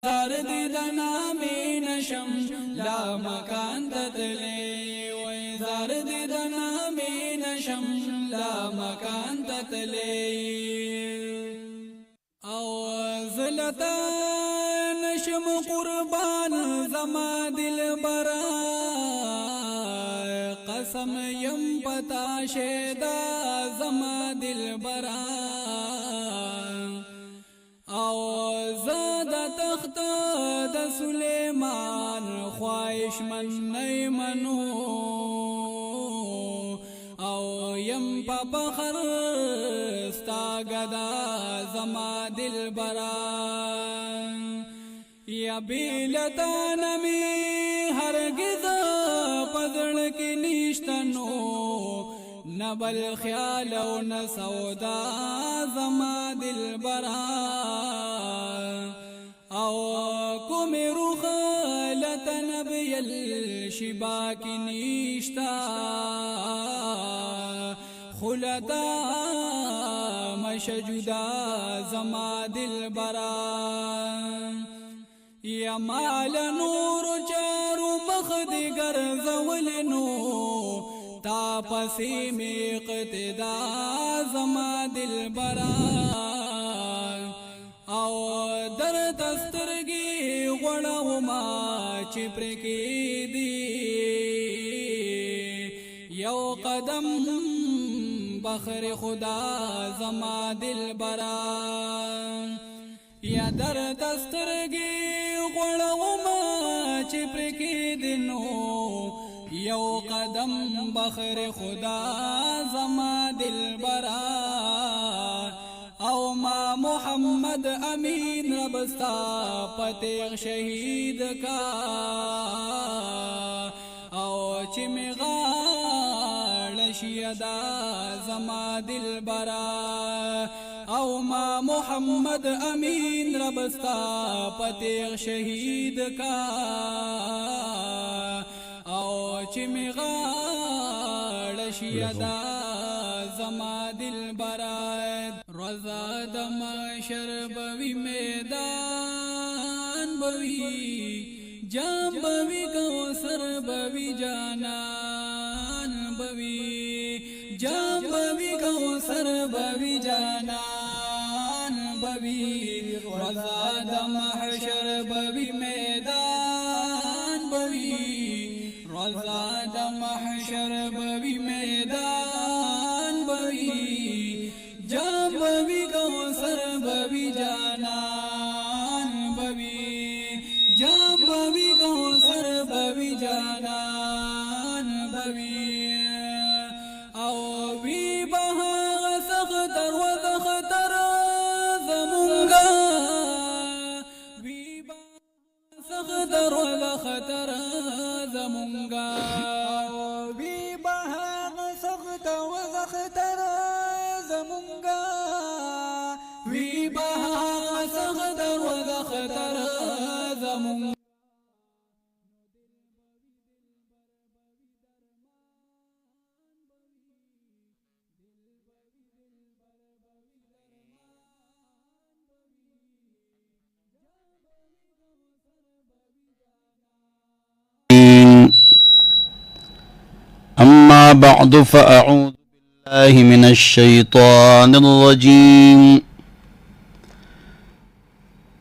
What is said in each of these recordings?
زار دی دنامی نشم لا مکان تتلی وی زار دی دنامی نشم لا مکان تتلی او زلتا نشم قربان زما دل برا قسم یم پتا شیدا زما دل برا او زاد تخت د سلیمان خواهش من نیمنو او یم پا بخر ستا گدا زما دل بران یا بیلتا نمی هرگز پزړ کې نشتنو نبل خیال او نسودا زما دل بران او کوم روح لتنبی الشبا کی نیشتا خلدا مشجودا زما دل بران یا مال نور چارو مخدی گرزولنو تا پسی می اقتدا زما دل بران او در دسترگی غړاو ما چې پرکی دی یو قدم بخر خدا زما دل بران یا در دسترگی غړاو ما چې پرکی دی نو یو قدم بخر خدا زما دل بران او ما محمد امین ربستا پتیغ شهید کا او چی می غاړ شیدا زما دل برا او ما محمد امین ربستا پتیغ شهید کا او چی می غاړ شیدا زما دل برا رضا د محشر بوی میدان بوی جام بوی کوثر بوی جانان بوی جام بوی کوثر بوی جانان بوی رضا د محشر بوی میدان بوی رضا د محشر بوی میدان بوی جام بوی کوثر بوی جانان بوی جام بوی کوثر بوی جانان بوی او وی بها سختر و دختر زمونگا وی بها سختر و دختر زمونگا وی بها سختر و دختر زمونگا وی بها سختر و دختر زمونگا أما بعد فأعوذ بالله من الشيطان الرجيم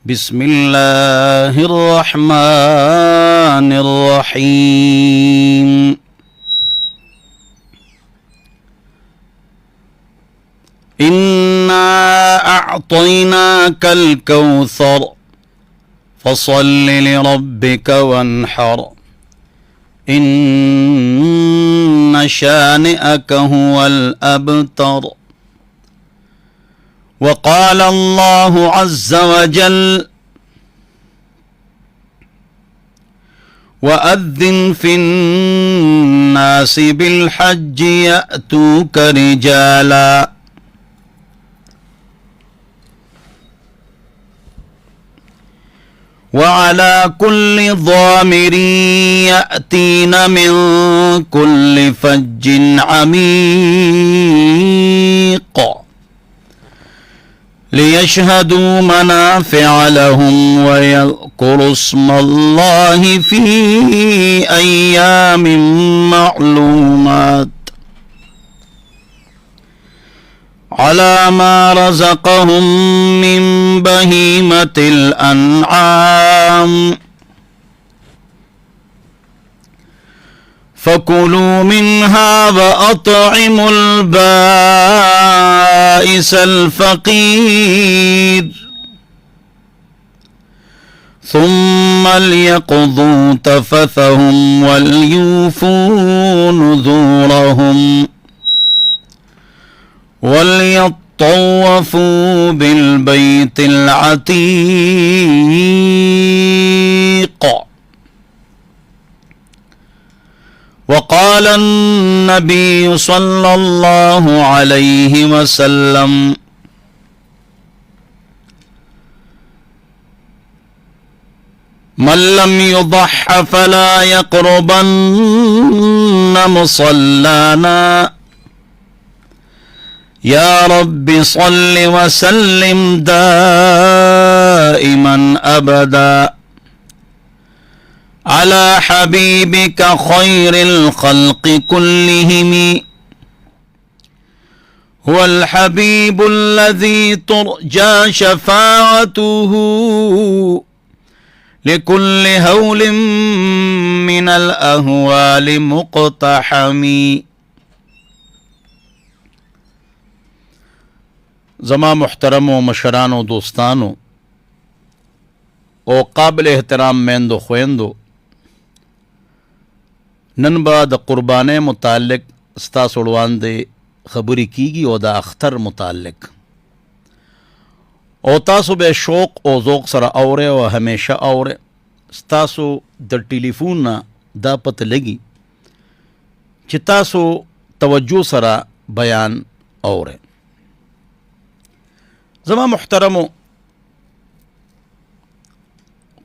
بسم الله الرحمن الرحيم إنا أعطيناك الكوثر فصل لربك وانحر إن شانئك هو الأبتر وقال الله عز وجل وأذن في الناس بالحج يأتوك رجالا وعلى كل ضامر يأتين من كل فج عميق ليشهدوا منافع لهم ويذكروا اسم الله في أيام معلومات على ما رزقهم من بهيمة الأنعام فكلوا منها وأطعموا البائس الفقير ثم ليقضوا تفثهم وليوفوا نذورهم وليطوفوا بالبيت العتيق. وقال النبي صلى الله عليه وسلم من لم يضح فلا يقربن مصلانا يا رب صل وسلم دائما أبدا على حبيبك خير الخلق كلهم هو الحبيب الذي ترجى شفاعته لكل هول من الأهوال مقتحم. زما محترم و مشران و دوستانو او قابل احترام میندو خویندو، نن با د قربانه متعلق ستاسو وړاندې خبرې کیږي او د اختر متعلق، او تاسو به شوق او ذوق سره اورئ او همیشه اورئ. ستاسو د ټلیفون نه دا پته لګي چې تاسو توجه سره بیان اورئ. زما محترمو،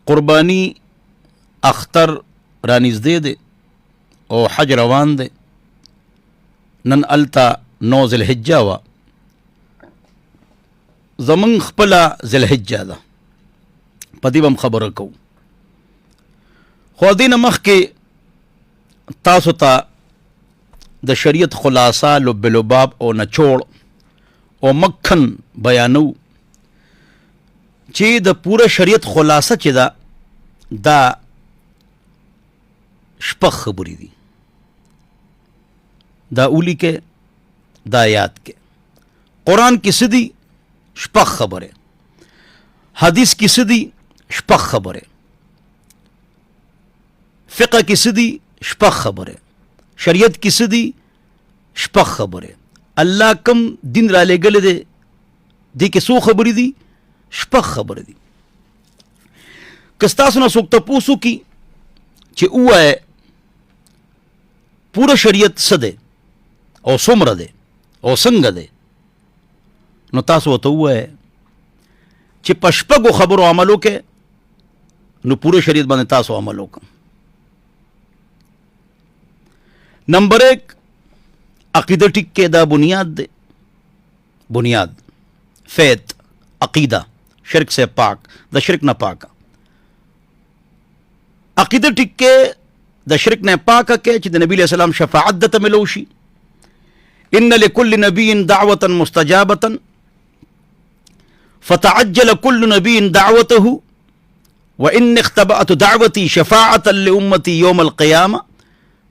قربانی اختر رانیزدې دی او حج روان دی. نن التا 9 ذوالحجه وه، زمون خپله ذوالحجه ده، په دې به هم خبره کوو. خو دې نه مخکې تاسو ته د شریعت خلاصه لب لباب او نچوړ او مکھن بیانو چې د پوره شریعت خلاصه چې ده دا شپږ خبرې دي. دا اولی کې، دا یاد کې. قرآن کې څه دي؟ شپږ خبرې. حدیث کې څه دي؟ شپږ خبرې. فقه کې څه دي؟ شپږ خبرې. شریعت کې څه دي؟ شپږ خبرې. الله کم دین را لېږلی دی دې کې څو خبرې دي؟ شپږ خبرې دي. که ستاسو نه څوک تپوس وکړي چې ووایه پوره شریعت څه دی او څومره دی او څنګه دی، نو تاسو ورته ووایه چې په شپږو خبرو عمل وکړئ نو پوره شریعت باندې تاسو عمل وکړئ. نمبر 1 عقیده ټیک کې دا بنیاد دی. بنیاد فیت عقیدہ شرک سے پاک، دا شرک نہ پاک. عقیده ټیک کې د شرک نه پاک کې چې د نبی علیہ السلام شفاعت دته ملوشي. ان لكل نبي دعوة مستجابة فتعجل كل نبي دعوته وان اختبأت دعوتي شفاعة لأمتي يوم القيامة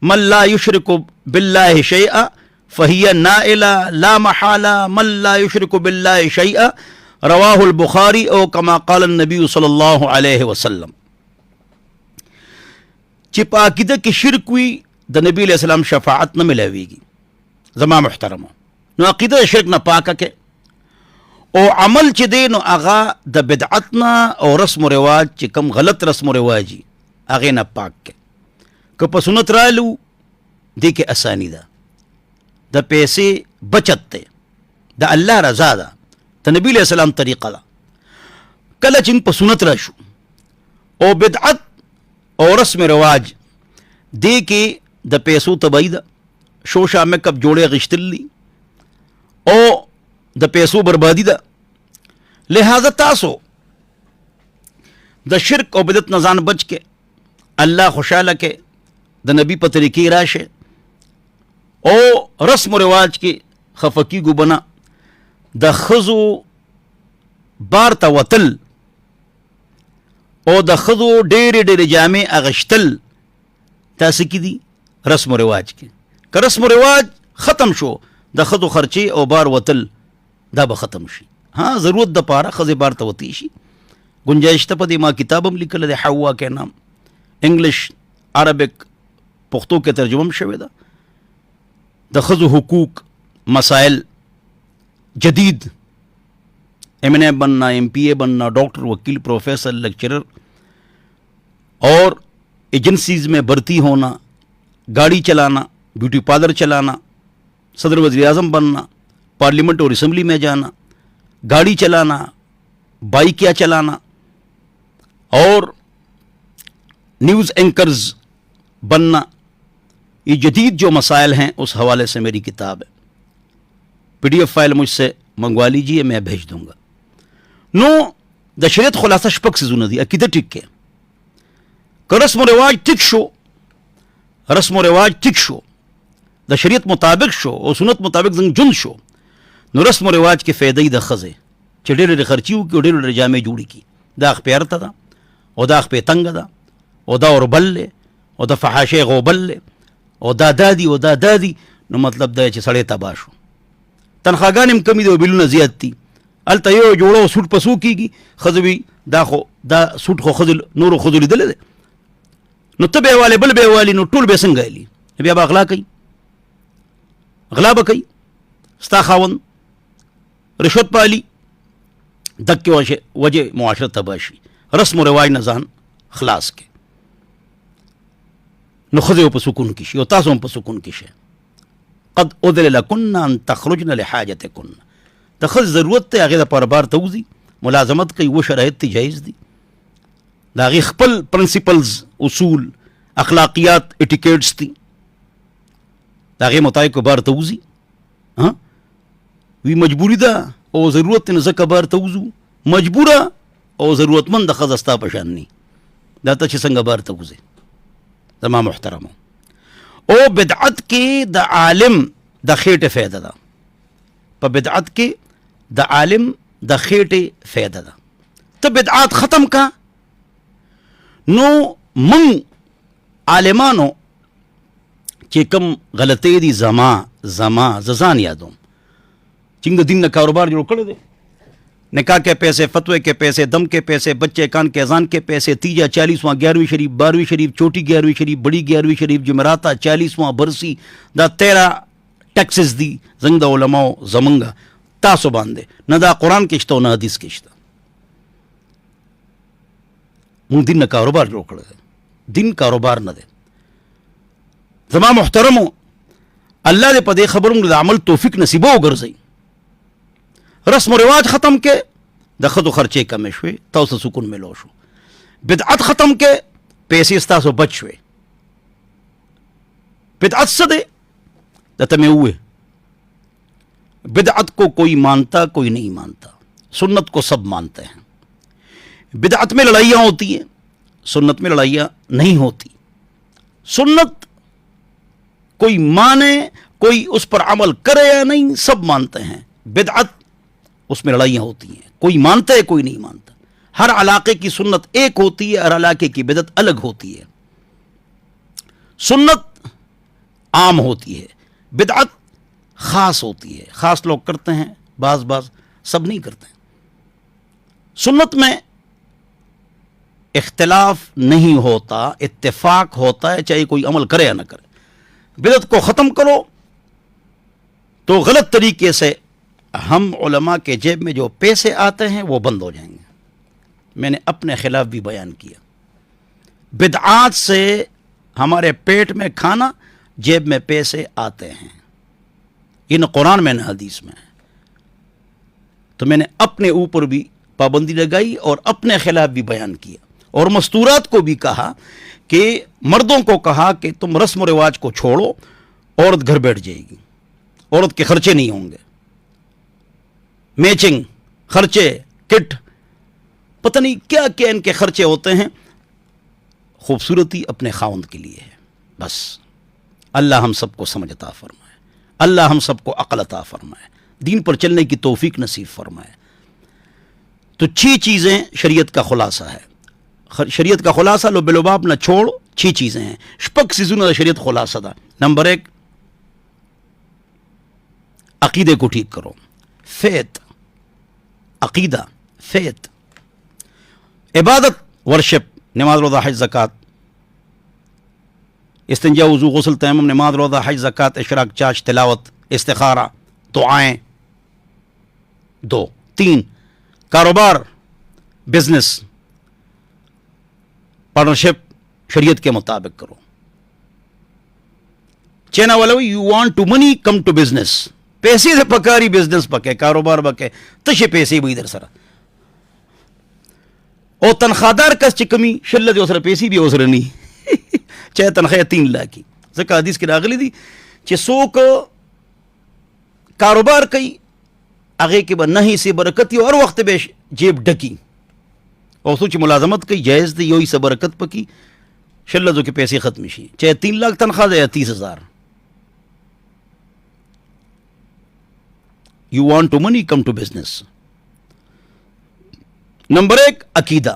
من لا يشرك بالله شيئا فهي نائلة لا محالة من لا يشرك بالله شيئا رواه البخاري او كما قال النبي صلى الله عليه وسلم. چې په عقیده کې شرک وي د نبی علیہ السلام شفاعت نه ملاویږي. زما محترمو، نو عقیده شرک نه پاکه کې او عمل چې دی نو هغه د بدعت نه او رسم و رواج چې کم غلط رسم و رواجي هغې نه پاک کې. که په سنت رالو دې کې اسانی ده، د پیسې بچت دی، د الله رضا ده، د نبی علیہ السلام طریقه ده. کله چې په سنت راشو او بدعت او رسم رواج دې کې د پیسو تباہی ده، شوشا میک اپ جوړې غشتلی او د پیسو بربادي ده. लिहाजा तासो द शिरक और बिदत नजान बच के अल्लाह खुशाला के द नबी पर तरीके राशे और रस्म व रिवाज की खफकी गु बना द खजू बारता वतल और द खजू डेरे डेरे जामे अगश्तल तासी की दी रस्म व रिवाज के का रस्म व रिवाज ख़त्म शो द खजू खर्चे और बार वतल दा ब ख़त्म शी। हाँ ज़रूरत द पारा खज़े बार तवतीशी गुंजाइश तपदी माँ किताबम लिखल दे हवा के नाम इंग्लिश अरबिक पुख्तो के तर्जुमम शवेदा द खज़ू हुकूक मसाइल जदीद MNA बनना MPA बनना डॉक्टर वकील प्रोफेसर लेक्चरर और एजेंसीज में भर्ती होना गाड़ी चलाना ब्यूटी पार्लर चलाना सदर वज़ीर आज़म बनना पार्लियामेंट और असम्बली में जाना गाड़ी चलाना बाइक या चलाना और न्यूज़ एंकर्स बनना ये जदीद जो मसाइल हैं उस हवाले से मेरी किताब है PDF फाइल मुझसे मंगवा लीजिए मैं भेज दूंगा। नो द शरीयत खुलासा शपक से जुना दी अकीदत टिक के रस्म व रिवाज टिक शो रस्म व रिवाज टिक शो द शरीयत मुताबिक शो और सुनत मुताबिक जुन शो नो रस्म व रिवाज के फ़ायदे द खज़े चडेरे खर्ची की डेरे जामे जुड़ी की दाख पे अरता था और दाख पे तंग दा और दा और बल्ले और द फहाशे गो बल्ले और दा दादी और दा दादी नो मतलब द सड़े तबाशो तनख्वागान में कमी दो बिलुन ज़ियादती अलता यो जोड़ो सूट पसू की खजबी दाखो दा सूट खो खजल नूरो खजली दले दे नो तबे वाले बल बे वाली नो टूल बेसन गैली अभी अब अगला कई अगला बकई स्ता खावन रिश्वत पाली दक के वजह मुआशरत तबाशी रस्म व रिवाज नजान खलास के नो खज़े पर सुकून किशी और तासों पर सुकून किशे कद उदल लकुन्ना अन तखरुजन लिहाजतिकुन्ना तखज़ ज़रूरत है आगे पर बार तौजी मुलाजमत कई वो शराइत थी जायज़ दी दागी खपल प्रिंसिपल्स उसूल अखलाकियात एटिकेट्स थी दागे मुताबिक को बार तौजी हाँ वी मजबूरी दा और ज़रूरत न ज़का बार तौजू मजबूरा और ज़रूरतमंद खज़स्ता पशानी दाता छिसंगा बार तौजे तमाम मुहतरम ओ बिदअत के द आलिम द खेटे फ़ायदा दा पर बिदअत के द आलिम द खेटे फ़ायदा दा तो बिदअत ख़त्म का नो मंग आलिमानो के कम गलते दी जमा जमा जजान यादों चिंग दिन न कारोबार जो कर दे निकाह के पैसे फतवे के पैसे दम के पैसे बच्चे कान के अजान के पैसे तीजा 40वां 11वीं शरीफ 12वीं शरीफ छोटी 11वीं शरीफ बड़ी 11वीं शरीफ जुमराता 40वां बरसी दा 13 टैक्सेस दी जंग दा उलमाओ जमंगा तासो बांधे न दा कुरान किश्ता न हदीस किश्ता मुंग दिन न कारोबार जो कर दे दिन कारोबार न दे जमा मुहतरमो अल्लाह दे पदे खबरों अमल तौफीक नसीबो गर्जई रस्म व रिवाज ख़त्म के दखत खर्चे कमे शुए तो से सुकून में लोशो बिदअत ख़त्म के पैसे स्ता सो बच शुए बिदअत से दे दतमे हुए बिदअत को कोई मानता कोई नहीं मानता सुन्नत को सब मानते हैं बिदअत में लड़ाइयाँ होती हैं सुन्नत में लड़ाइयाँ नहीं होती सुन्नत कोई माने कोई उस पर अमल करे या नहीं सब मानते हैं बिदअत उसमें लड़ाइयाँ होती हैं कोई मानता है कोई नहीं मानता हर इलाके की सुन्नत एक होती है हर इलाके की बिदअत अलग होती है सुन्नत आम होती है बिदअत ख़ास होती है ख़ास लोग करते हैं बाज बाज सब नहीं करते सुन्नत में इख्तिलाफ नहीं होता इत्तेफाक होता है चाहे कोई अमल करे या ना करे बिदअत को ख़त्म करो तो गलत तरीके से हम उलमा के जेब में जो पैसे आते हैं वो बंद हो जाएंगे मैंने अपने खिलाफ भी बयान किया बिदआत से हमारे पेट में खाना जेब में पैसे आते हैं इन कुरान में न हदीस में तो मैंने अपने ऊपर भी पाबंदी लगाई और अपने खिलाफ भी बयान किया और मस्तूरात को भी कहा कि मर्दों को कहा कि तुम रस्म व रिवाज को छोड़ो औरत घर बैठ जाएगी औरत के खर्चे नहीं होंगे मैचिंग खर्चे किट, पता नहीं क्या क्या इनके खर्चे होते हैं। खूबसूरती अपने खाउंद के लिए है बस। अल्लाह हम सबको समझ अता फरमाए, अल्लाह हम सबको अक्ल अता फरमाए, दीन पर चलने की तौफीक नसीब फरमाए। तो 6 चीज़ें शरीयत का खुलासा है। शरीयत का खुलासा लो बिलोबाब न छोड़, 6 चीज़ें हैं। शपक सीजुन शरीयत खुलासा था। नंबर 1, अकीदे को ठीक करो। फेत, अकीदा, फेत, इबादत, वर्शिप, नमाज रोज़ा हज ज़कात, इस्तिंजा वज़ू गुस्ल तयम्मुम, नमाज रोज़ा हज ज़कात, इशराक चाश, तिलावत, इस्तिखारा, दुआएं। 2, 3, कारोबार, बिजनेस, पार्टनरशिप शरीयत के मुताबिक करो। चाइना वाले you want to money come to business, पैसे से पकारी बिजनेस पके, कारोबार बके, तशे पैसे भी इधर सरा और तनख्वाहदार कस चिकमी शिल्ल जो सर पैसी भी ओसर नहीं चाहे तनख्वाह 3 लाख की जका हदीस की रागली दी चे सोक कारोबार कई आगे के बाद नहीं से बरकती और वक्त बेश जेब ढकी और सोच मुलाजमत कई जायज़ थी योही से बरकत पकी शिल्ल जो के पैसे खत्म शी चाहे 3 लाख तनख्वाह दे या 30,000। You want to money come to business. Number 1, अकीदा,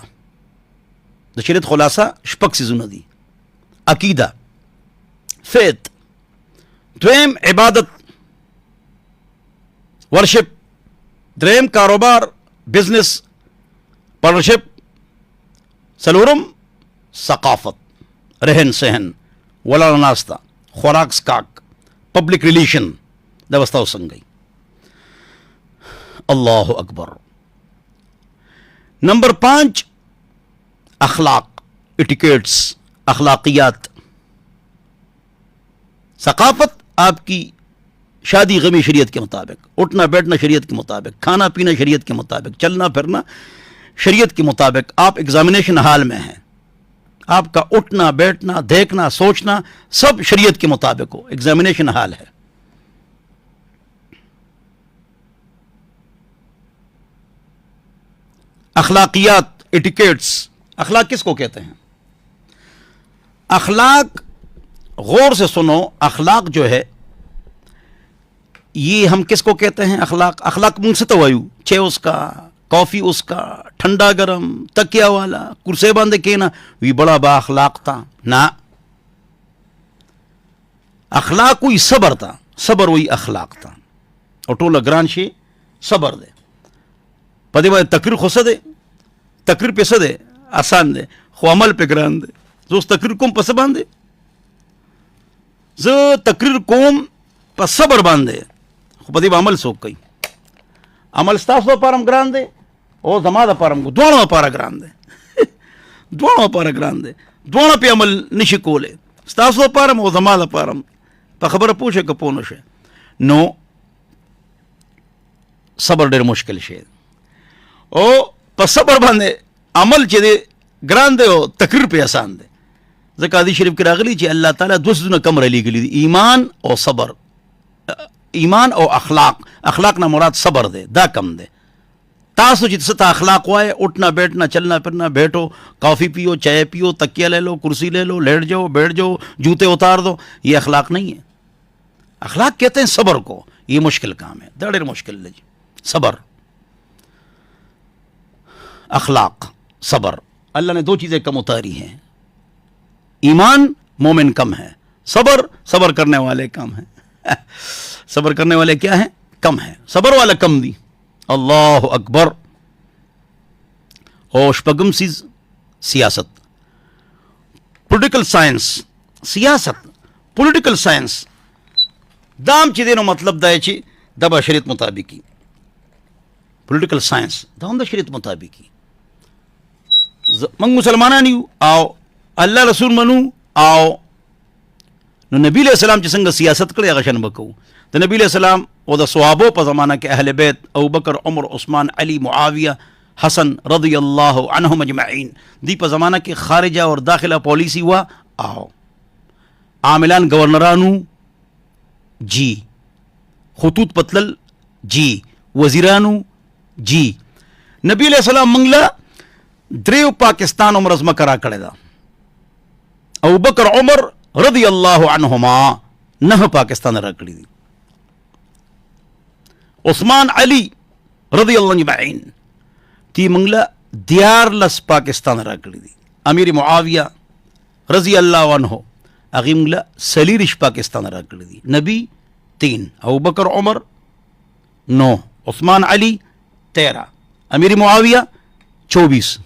तो शरीयत खुलासा शपक से जुनदी अकीदा, फेत। 2, इबादत, वर्शिप। 3, कारोबार, बिजनेस, पार्टनरशिप। 4, सकाफत, रहन सहन, वला नाश्ता, खुराक स्काक, पब्लिक रिलेशन, व्यवस्था संगई। अल्लाह अकबर। नंबर 5, अखलाक, इटिकेट्स, अखलाकियात। सकाफत आपकी शादी गमी शरीयत के मुताबिक, उठना बैठना शरीयत के मुताबिक, खाना पीना शरीयत के मुताबिक, चलना फिरना शरीयत के मुताबिक। आप एग्जामिनेशन हाल में हैं, आपका उठना बैठना देखना सोचना सब शरीयत के मुताबिक हो, एग्जामिनेशन हाल है। अखलाकियात, इटिकेट्स। अखलाक किसको कहते हैं? अखलाक गौर से सुनो, अखलाक जो है ये हम किसको कहते हैं? अखलाक, अखलाक मुंह से तो वायु छे उसका, कॉफी उसका, ठंडा गरम, तकिया वाला, कुर्से बांधे के ना वी बड़ा बा अखलाक था ना। अखलाक कोई सबर था, सबर वही अखलाक था। और टोला ग्रान शे सबर दे पदे बाद तकरीर खुश दे, तकरीर पे सदे आसान दे, खो अमल पे ग्रान दे। जो उस तकरीर कोम पस बांधे, जो तकरीर कोम पस सबर बांधे, खो पदे अमल सोक कई अमल स्ताफ पारम ग्रान दे और जमादा पारम को दोनों पारा ग्रान दे दोनों पारा ग्रान दे, दोनों पे अमल निशिकोले स्ताफ पारम और जमादा पारम पर खबर पूछे कपोनश नो सबर डेर मुश्किल शे ओ पर सबर बांधे अमल चे दे ग्रान दे और तकरीर पे आसान दे। ज़कादी शरीफ की रागली चे अल्लाह ताला दुसदुना कम रली गली ईमान और सबर, ईमान और अखलाक, अखलाक ना मुराद सबर दे दा कम दे। तासु जित सता अखलाक वाए, उठना बैठना चलना फिरना, बैठो कॉफ़ी पियो चाय पियो, तकिया ले लो, कुर्सी ले लो, लेट जाओ बैठ जाओ, जूते उतार दो, ये अखलाक नहीं है। अखलाक कहते हैं सबर को, ये मुश्किल काम है, दड़ेर मुश्किल है जी। सबर, अखलाक, सबर। अल्लाह ने 2 चीज़ें कम उतारी हैं, ईमान मोमिन कम है, सबर सबर करने वाले कम है सबर करने वाले क्या है? कम है, सबर वाला कम दी। अल्लाह अकबर। और शपगम सीज सियासत, पॉलिटिकल साइंस, सियासत पॉलिटिकल साइंस दाम चीजें नो मतलब दायची दबा शरीयत मुताबिकी, पॉलिटिकल साइंस दाम द शरीयत मुताबिकी। मंग मुसलमाना नहीं आओ अल्लाह रसूल मनू आओ नो नबी अलैहिस्सलाम ची संग सियासत करे अगशन बकू तो नबी अलैहिस्सलाम ओ द सवाबो पर ज़माना के अहले बैत अबू बकर, उमर, उस्मान, अली, मुआविया, हसन रज़ियल्लाहु अन्हुम अजमईन दी पर ज़माना के खारिजा और दाखिला पॉलिसी हुआ आओ। आमिलान गवर्नरानू जी, खुतूत पतलल जी, वजीरानू जी, نبی علیہ السلام منګله دریو پاکستان عمر ازمکه را کړې ده. ابوبکر عمر رضی الله عنهما 9 پاکستان را کړی دي. عثمان علی رضی الله اجمعین تی منګله 14 پاکستان را کړی دي. امیر معاویه رضی الله عنه هغه منګله 40 پاکستان را کړی دي. نبی 3، ابوبکر عمر 9، عثمان علی 13، امیر معاویہ 24.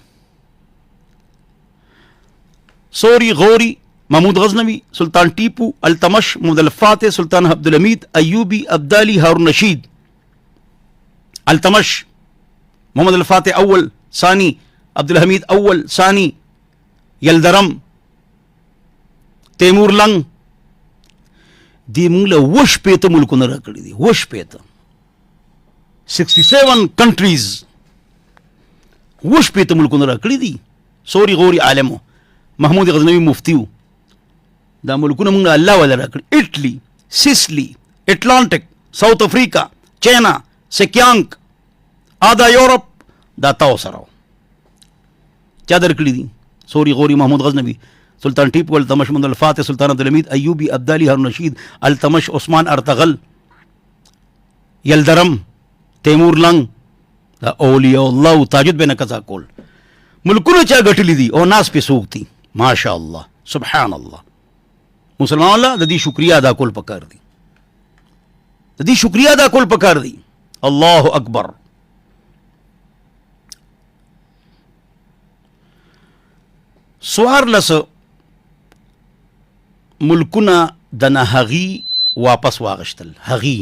سوری غوری محمود غزنوی سلطان ٹیپو التمش محمد الفاتح سلطان عبدالحمید ایوبی عبدالی ہارون رشید التمش محمد الفاتح اول ثانی عبدالحمید اول ثانی یلدرم تیمور لنگ دی منگل وش پیتا ملکونه را کړی دي. وش پیتا 67 کنټریز وش پیتا ملکونه را کړی دي. سوری غوری عالمو محمود غزنوی مفتیو دا ملکونه موږ الله ولا را کړی. اټلی، سیسلی، اټلانټک، ساوث افریقا، چاینا، سکیانک، آدا یورپ دا تاسو سره چا درکړي دي. سوری غوری محمود غزنوی سلطان ٹیپو التمش محمد الفاتح سلطان عبدالحمید ایوبی عبدالی ہارون رشید التمش عثمان ارطغرل یلدرم تیمور لنگ دا اولیاء الله تاجد بین قضا کول ملکونه چا ګټلی دي او ناس په سوق دي. ماشاء الله سبحان الله. مسلمان الله د دې شکریا ادا کول پکار دي. د دې شکریا ادا کول پکار دي. الله اکبر. سوار لس ملکونه د نه هغي واپس واغشتل. هغي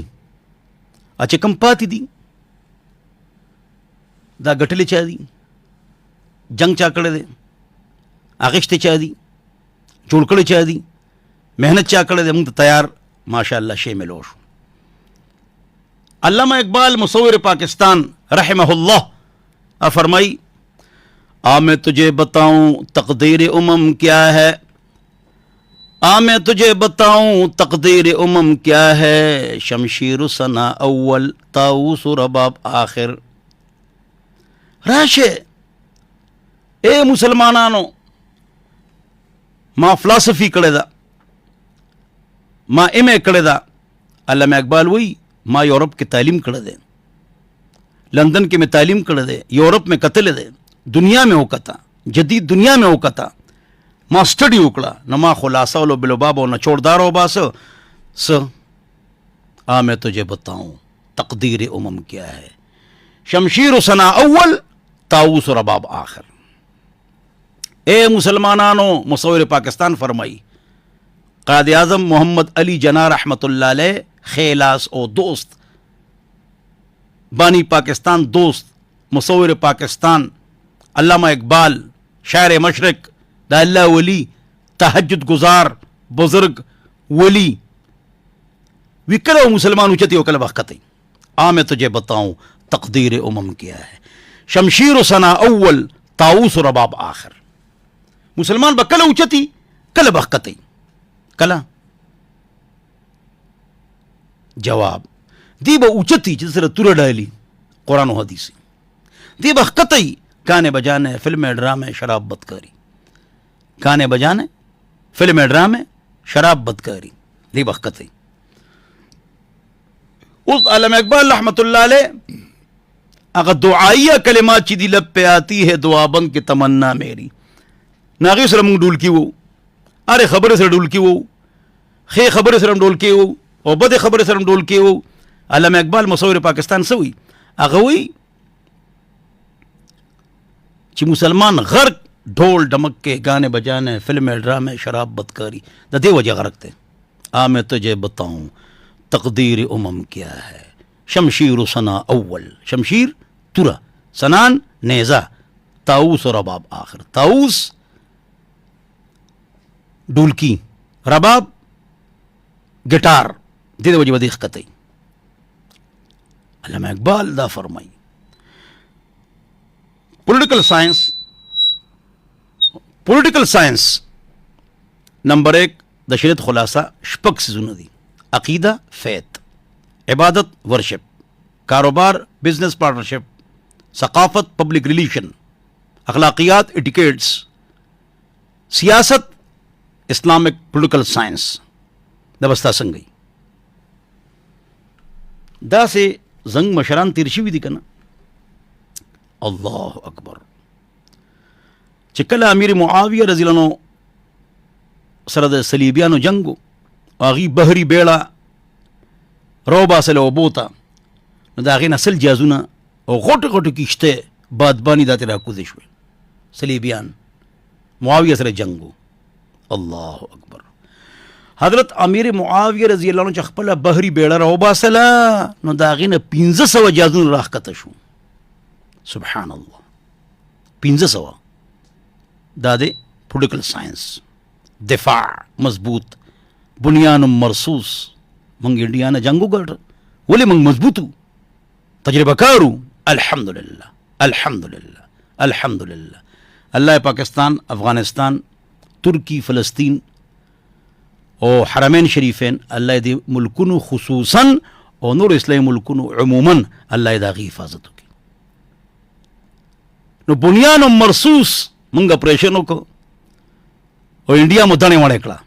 چې کم پاتې دي دا ګټلې چا دي؟ جنگ چا کړی دی؟ اغشته چا دي؟ جوړ کړی چا دي؟ محنت چا کړی دی؟ موږ ته تیار ماشاء الله شی ملو شو. علامہ اقبال مصور پاکستان رحمہ اللہ فرمائی میں تجھے بتاؤں تقدیر امم کیا ہے، میں تجھے بتاؤں تقدیر امم کیا ہے، شمشیر ثنا اول طاؤس رباب آخر. راشه اے مسلمانانو ما فلسفی کړی ده، ما ایم اے کړی ده. علامہ اقبال وی ما یورپ کې تعلیم کړی دی، لندن کې میں تعلیم کړی دی، یورپ میں کتلی دی، دنیا میں وکتا، جدید دنیا میں وکتا، ما سٹڈی وکړه. نو ما خلاصه ولو بلوباب او نچوړدار وباسه میں تجھے بتاؤں تقدیر امم کیا ہے، شمشیر ثنا اول طاؤس رباب آخر. اے مسلمانانو مصور پاکستان فرمائی قائد اعظم محمد علی جناح رحمت اللہ علیہ خیلاس او دوست بانی پاکستان دوست مصور پاکستان علامہ اقبال شاعر مشرق دا اللہ ولی تہجد گزار بزرگ ولی وکلو مسلمان اچتی وکل وقتی میں تجھے بتاؤں تقدیر امم کیا ہے، شمشیر ثنا اول طاؤس رباب آخر. مسلمان با کله اوچتی کله بخکتی. کله جواب دی با اوچتی چې سره توره ډالي قرآن و حدیث، دی بخکتی گانے بجانے فلم ڈرامے شراب بدکاری، گانے بجانے فلم ڈرامے شراب بدکاری دی بخکتی. اس علامہ اقبال رحمت اللہ علیہ اگر دعائیہ کلمات چی دی لب پہ آتی ہے دعا بند کی تمنا میری، ناغی سره مونږ ډول کې وو، اره خبره سره ډول کې وو، خې خبره سره ډول کې وو، او بده خبره سره ډول کې وو. علامہ اقبال مصور پاکستان سوی هغه وی چې مسلمان غرق ढोल ढमक के गाने बजाने फिल्म ड्रामे शराब बदकारी द दे वजह गरक थे. मैं तुझे बताऊं तकदीर उमम क्या है, शमशीर सना अव्वल, शमशीर तुरा, सनान नेजा, ताऊस और रबाब आखिर. ताऊस ढोलकी, रबाब गिटार दे वजह वदीख कतई. علامہ اقبال دا فرمائی پولیٹیکل سائنس نمبر 1 د شریعت خلاصہ شپږ سيزونه دي: عقیده، فیت، عبادت، ورشپ، کاروبار، بزنس پارٹنرشپ، सकाफत, पब्लिक रिलेशन, अखलाकियात, एटिकेट्स, सियासत, इस्लामिक पोलिटिकल साइंस दबस्ता संगई दा से जंग मशरान तिरशी भी दिकना अल्लाह अकबर चिकल अमीर मुआविया रज़ियल्लाहु सरद सलीबियानो जंगो आगी बहरी बेड़ा रोबा से लो बोता दागी नसल जाजुना और गोट गोट किश्ते बादबानी दाते राकुदिश हुए सलीबियान मुआविया से जंगो अल्लाह अकबर हजरत अमीर मुआविया रज़ियल्लाहु अन्हु चखपला बहरी बेड़ा रोबा सला नो दागी न 1500 जाजुन राह कतशु सुभान अल्लाह 1500 दादे पोलिटिकल साइंस दिफा मजबूत बुनियान मरसूस मंग इंडिया ने जंगो गढ़ बोले मंग मजबूतू तजर्बाकारू अल्हम्दुलिल्लाह अल्हम्दुलिल्लाह अल्हम्दुलिल्लाह अल्लाह पाकिस्तान अफगानिस्तान तुर्की फ़लस्तीन और हरमैन शरीफेन अल्लाह दे मुल्कुनु खुसूसन और नूर इस्लामी मुल्कुनु उमूमन अल्लाह दागी हिफाजत होगी नो बुनियान मरसूस मंग ऑपरेशनों को और इंडिया में दने वाले कला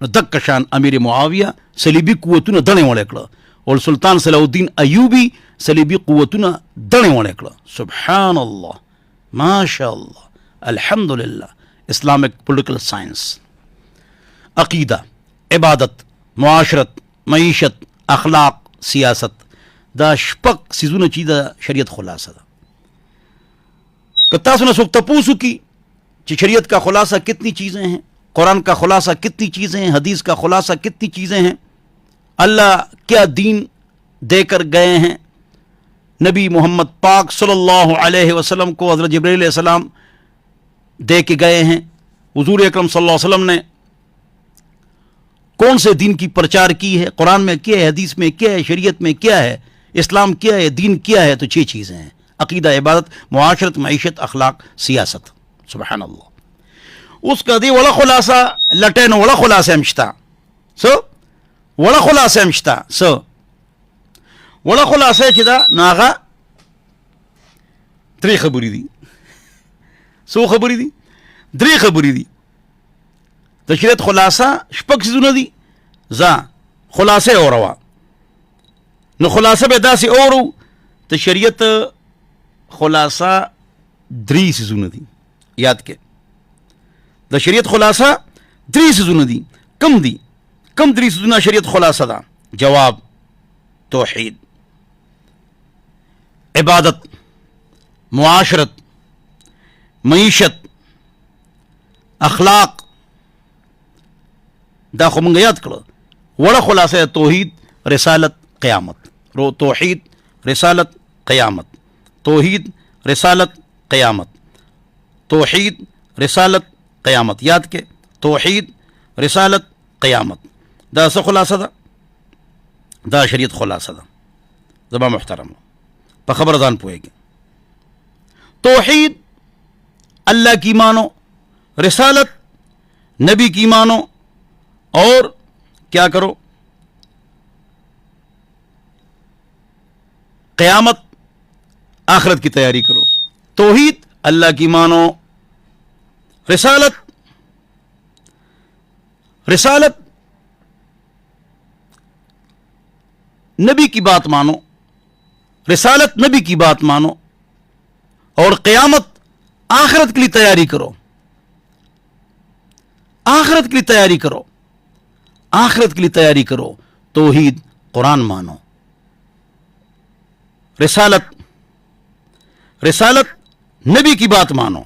न दक्कशान अमीर मुआविया सलीबी कुव्वतुन दने वाले कला और सुल्तान सलाउद्दीन अयूबी सलीबी कुव्वतुन दने वाले कला सुभान अल्लाह माशाअल्लाह अल्हम्दुलिल्लाह इस्लामिक पोलिटिकल साइंस अकीदा इबादत मुआशरत मईशत अखलाक सियासत दा शपक सिजुन चीदा शरीयत खुलासा दा कत्ता सुना सुख तपूसु की शरीयत का खुलासा कितनी चीज़ें हैं, कुरान का खुलासा कितनी चीज़ें हैं, हदीस का खुलासा कितनी चीज़ें हैं, अल्लाह क्या दीन देकर गए हैं, नबी मोहम्मद पाक सल्लल्लाहु अलैहि वसल्लम को हज़रत जिब्रील अलैहिस्सलाम दे के गए हैं, हुज़ूर अकरम सल्लल्लाहु अलैहि वसल्लम ने कौन से दीन की प्रचार की है, कुरान में क्या है, हदीस में क्या है, शरीयत में क्या है, इस्लाम क्या है, दीन क्या है। तो 6 चीज़ें हैं अकीदा इबादत मुआशरत मईशत अखलाक सियासत सुभान अल्लाह उसका दी वला खुलासा लटेन वला खुलासा अमश्ता सो वला खुलासा अमश्ता सो वला खुलासा चिदा नागा 3 खबरी दी सो खबरी दी 3 खबरी दी तशरीयत खुलासा शपक सिजुना दी जा खुलासे और रवा न खुलासा बेदा से और तो शरीयत खुलासा 3 सिजुना दी याद के द शरीयत खुलासा 3 सिजुना दी कम 3 सिजुना शरीयत खुलासा दा जवाब तौहीद इबादत मुआशरत मईशत अखलाक दा खुमंग याद करो वड़ा खुलासा तौहीद रिसालत क़यामत रो तौहीद रिसालत क़यामत तौहीद रिसालत क़यामत तौहीद रिसालत क़यामत याद के तौहीद रिसालत क़यामत दा सा खुलासा दा शरीयत खुलासा दा ज़बा मुहतरम पर खबरदान पोएगी तौहीद अल्लाह की मानो रिसालत नबी की मानो और क्या करो क़यामत आखिरत की तैयारी करो। तौहीद अल्लाह की मानो रिसालत नबी की बात मानो रिसालत नबी की बात मानो और क़यामत आखिरत के लिए तैयारी करो आखिरत के लिए तैयारी करो आखिरत के लिए तैयारी करो। तौहीद कुरान मानो रिसालत नबी की बात मानो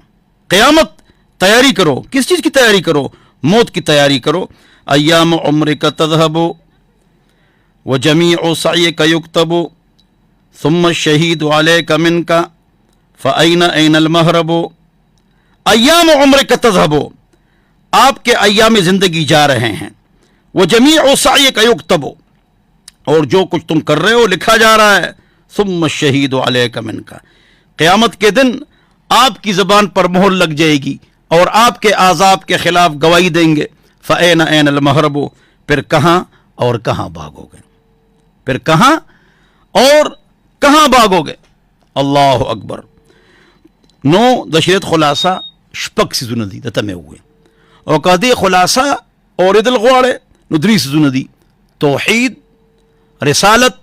क़यामत तैयारी करो। किस चीज़ की तैयारी करो? मौत की तैयारी करो। अय्याम उम्रिका तज़हबु व जमीउ सअयका युक्तबु सुम्मा शहीदु अलैका मिनका फ़अयना अयनल महरबु। अय्याम उम्रिका तज़हबु आपके अय्याम ज़िंदगी जा रहे हैं। व जमीउ सअयका युक्तबु और जो कुछ तुम कर रहे हो लिखा जा रहा है। सुम्मा शहीदु अलैका मिनका क़यामत के दिन आपकी ज़बान पर मोहर लग जाएगी और आपके आज़ाब के खिलाफ गवाही देंगे। फ़अयना अयनल महरबु फिर कहाँ और कहाँ भागोगे? फिर कहाँ और कहाँ भागोगे? الله اکبر. نو د شریعت خلاصه شپږ څیزونه دي، درته مې وویل. او که دې خلاصه اورېدل غواړې نو 3 څیزونه دي: توحید، رسالت،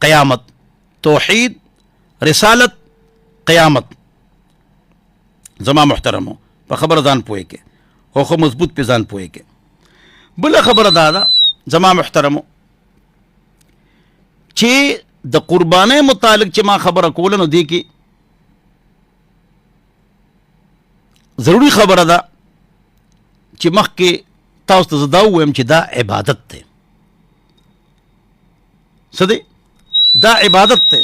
قیامت. توحید، رسالت، قیامت. زما محترمو په خبره ځان پوهې کې او خو مضبوط په ځان پوهې کې. بله خبره دا ده زما محترمو چې د قربانۍ متعلق چې ما خبره کوله نو دې کې ضروري خبره ده چې مخکې تاسو ته زه دا ووایم چې دا عبادت دی. څه دی؟ دا عبادت دی.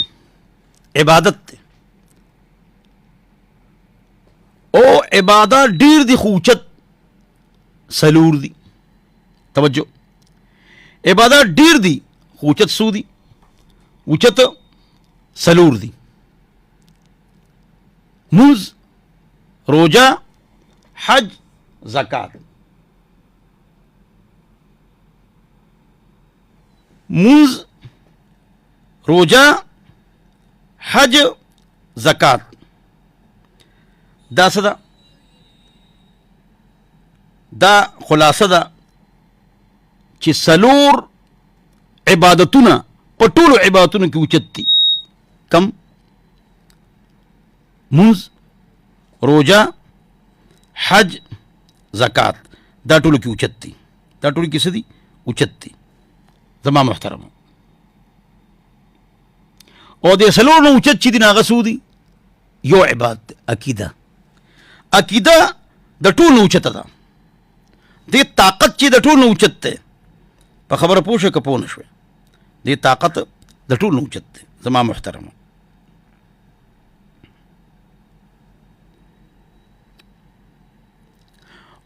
عبادت دی او عبادت ډیر دي خو اوچت سلور دي. توجه، عبادت ډیر دي خو اوچت څو دي؟ اوچت سلور دي. موز، روجه، حج، زکات. موز، روجه، حج، زکات. دا څه ده؟ دا خلاصه ده چې سلور عبادتونه په ټولو عبادتونو کې اوچت دي. کم؟ موز، روجه، حج، زکات. دا ټولو کې اوچت دي. دا ټولو کې څه دي؟ اوچت دي. زما محترمو او د سلور نه اوچت چې دي نه هغه څو دي؟ یو عبادت عقیده. عقیده د ټولو نه اوچته ده. دې طاقت چې د ټولو نه اوچت دی. په خبره پوه شوې که پوه نه شوې؟ دې طاقت د ټولو نه اوچت دی. زما محترمو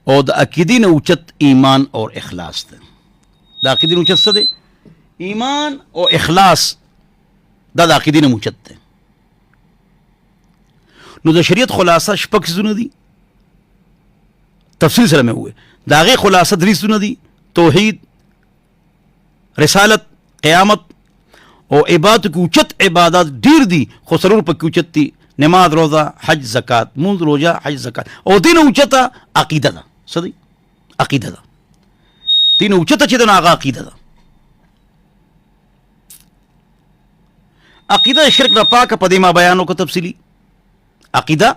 او د عقیدې نه اوچت ایمان او اخلاص دی. د عقیدې نه اوچت څه دی؟ ایمان او اخلاص. دا د عقیدې نه اوچت دی. نو د شریعت خلاصه شپږ څیزونه دي. تفصیل سره مې وویل. د هغې خلاصه 3 څیزونه دي: توحید، رسالت، قیامت. او عبادت کې اوچت عبادات ډیر دي خو څلور پکې اوچت دي: نماز، روزه، حج، زکات. مونځ، روزه، حج، زکات. او دې نه اوچته عقیده ده. څه دی؟ عقیده ده. دې نه اوچته چې ده نو هغه عقیده ده. عقیده د شرک نه پاکه. په دې ما بیان وکړه تفصیلي. عقیده